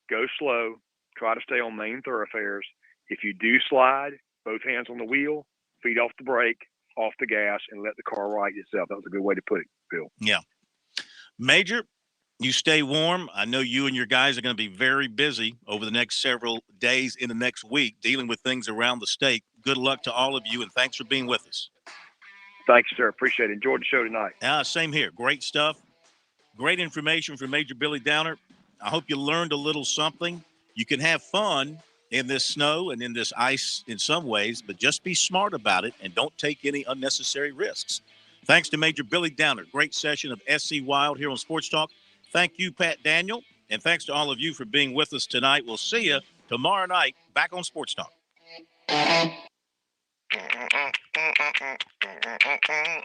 go slow. Try to stay on main thoroughfares. If you do slide, both hands on the wheel, feet off the brake, off the gas, and let the car right itself. That was a good way to put it, Bill. Yeah. Major, you stay warm. I know you and your guys are going to be very busy over the next several days in the next week dealing with things around the state. Good luck to all of you, and thanks for being with us. Thanks, sir. Appreciate it. Enjoyed the show tonight. Same here. Great stuff. Great information from Major Billy Downer. I hope you learned a little something. You can have fun in this snow and in this ice in some ways, but just be smart about it and don't take any unnecessary risks. Thanks to Major Billy Downer. Great session of SC Wild here on Sports Talk. Thank you, Pat Daniel, and thanks to all of you for being with us tonight. We'll see you tomorrow night back on Sports Talk.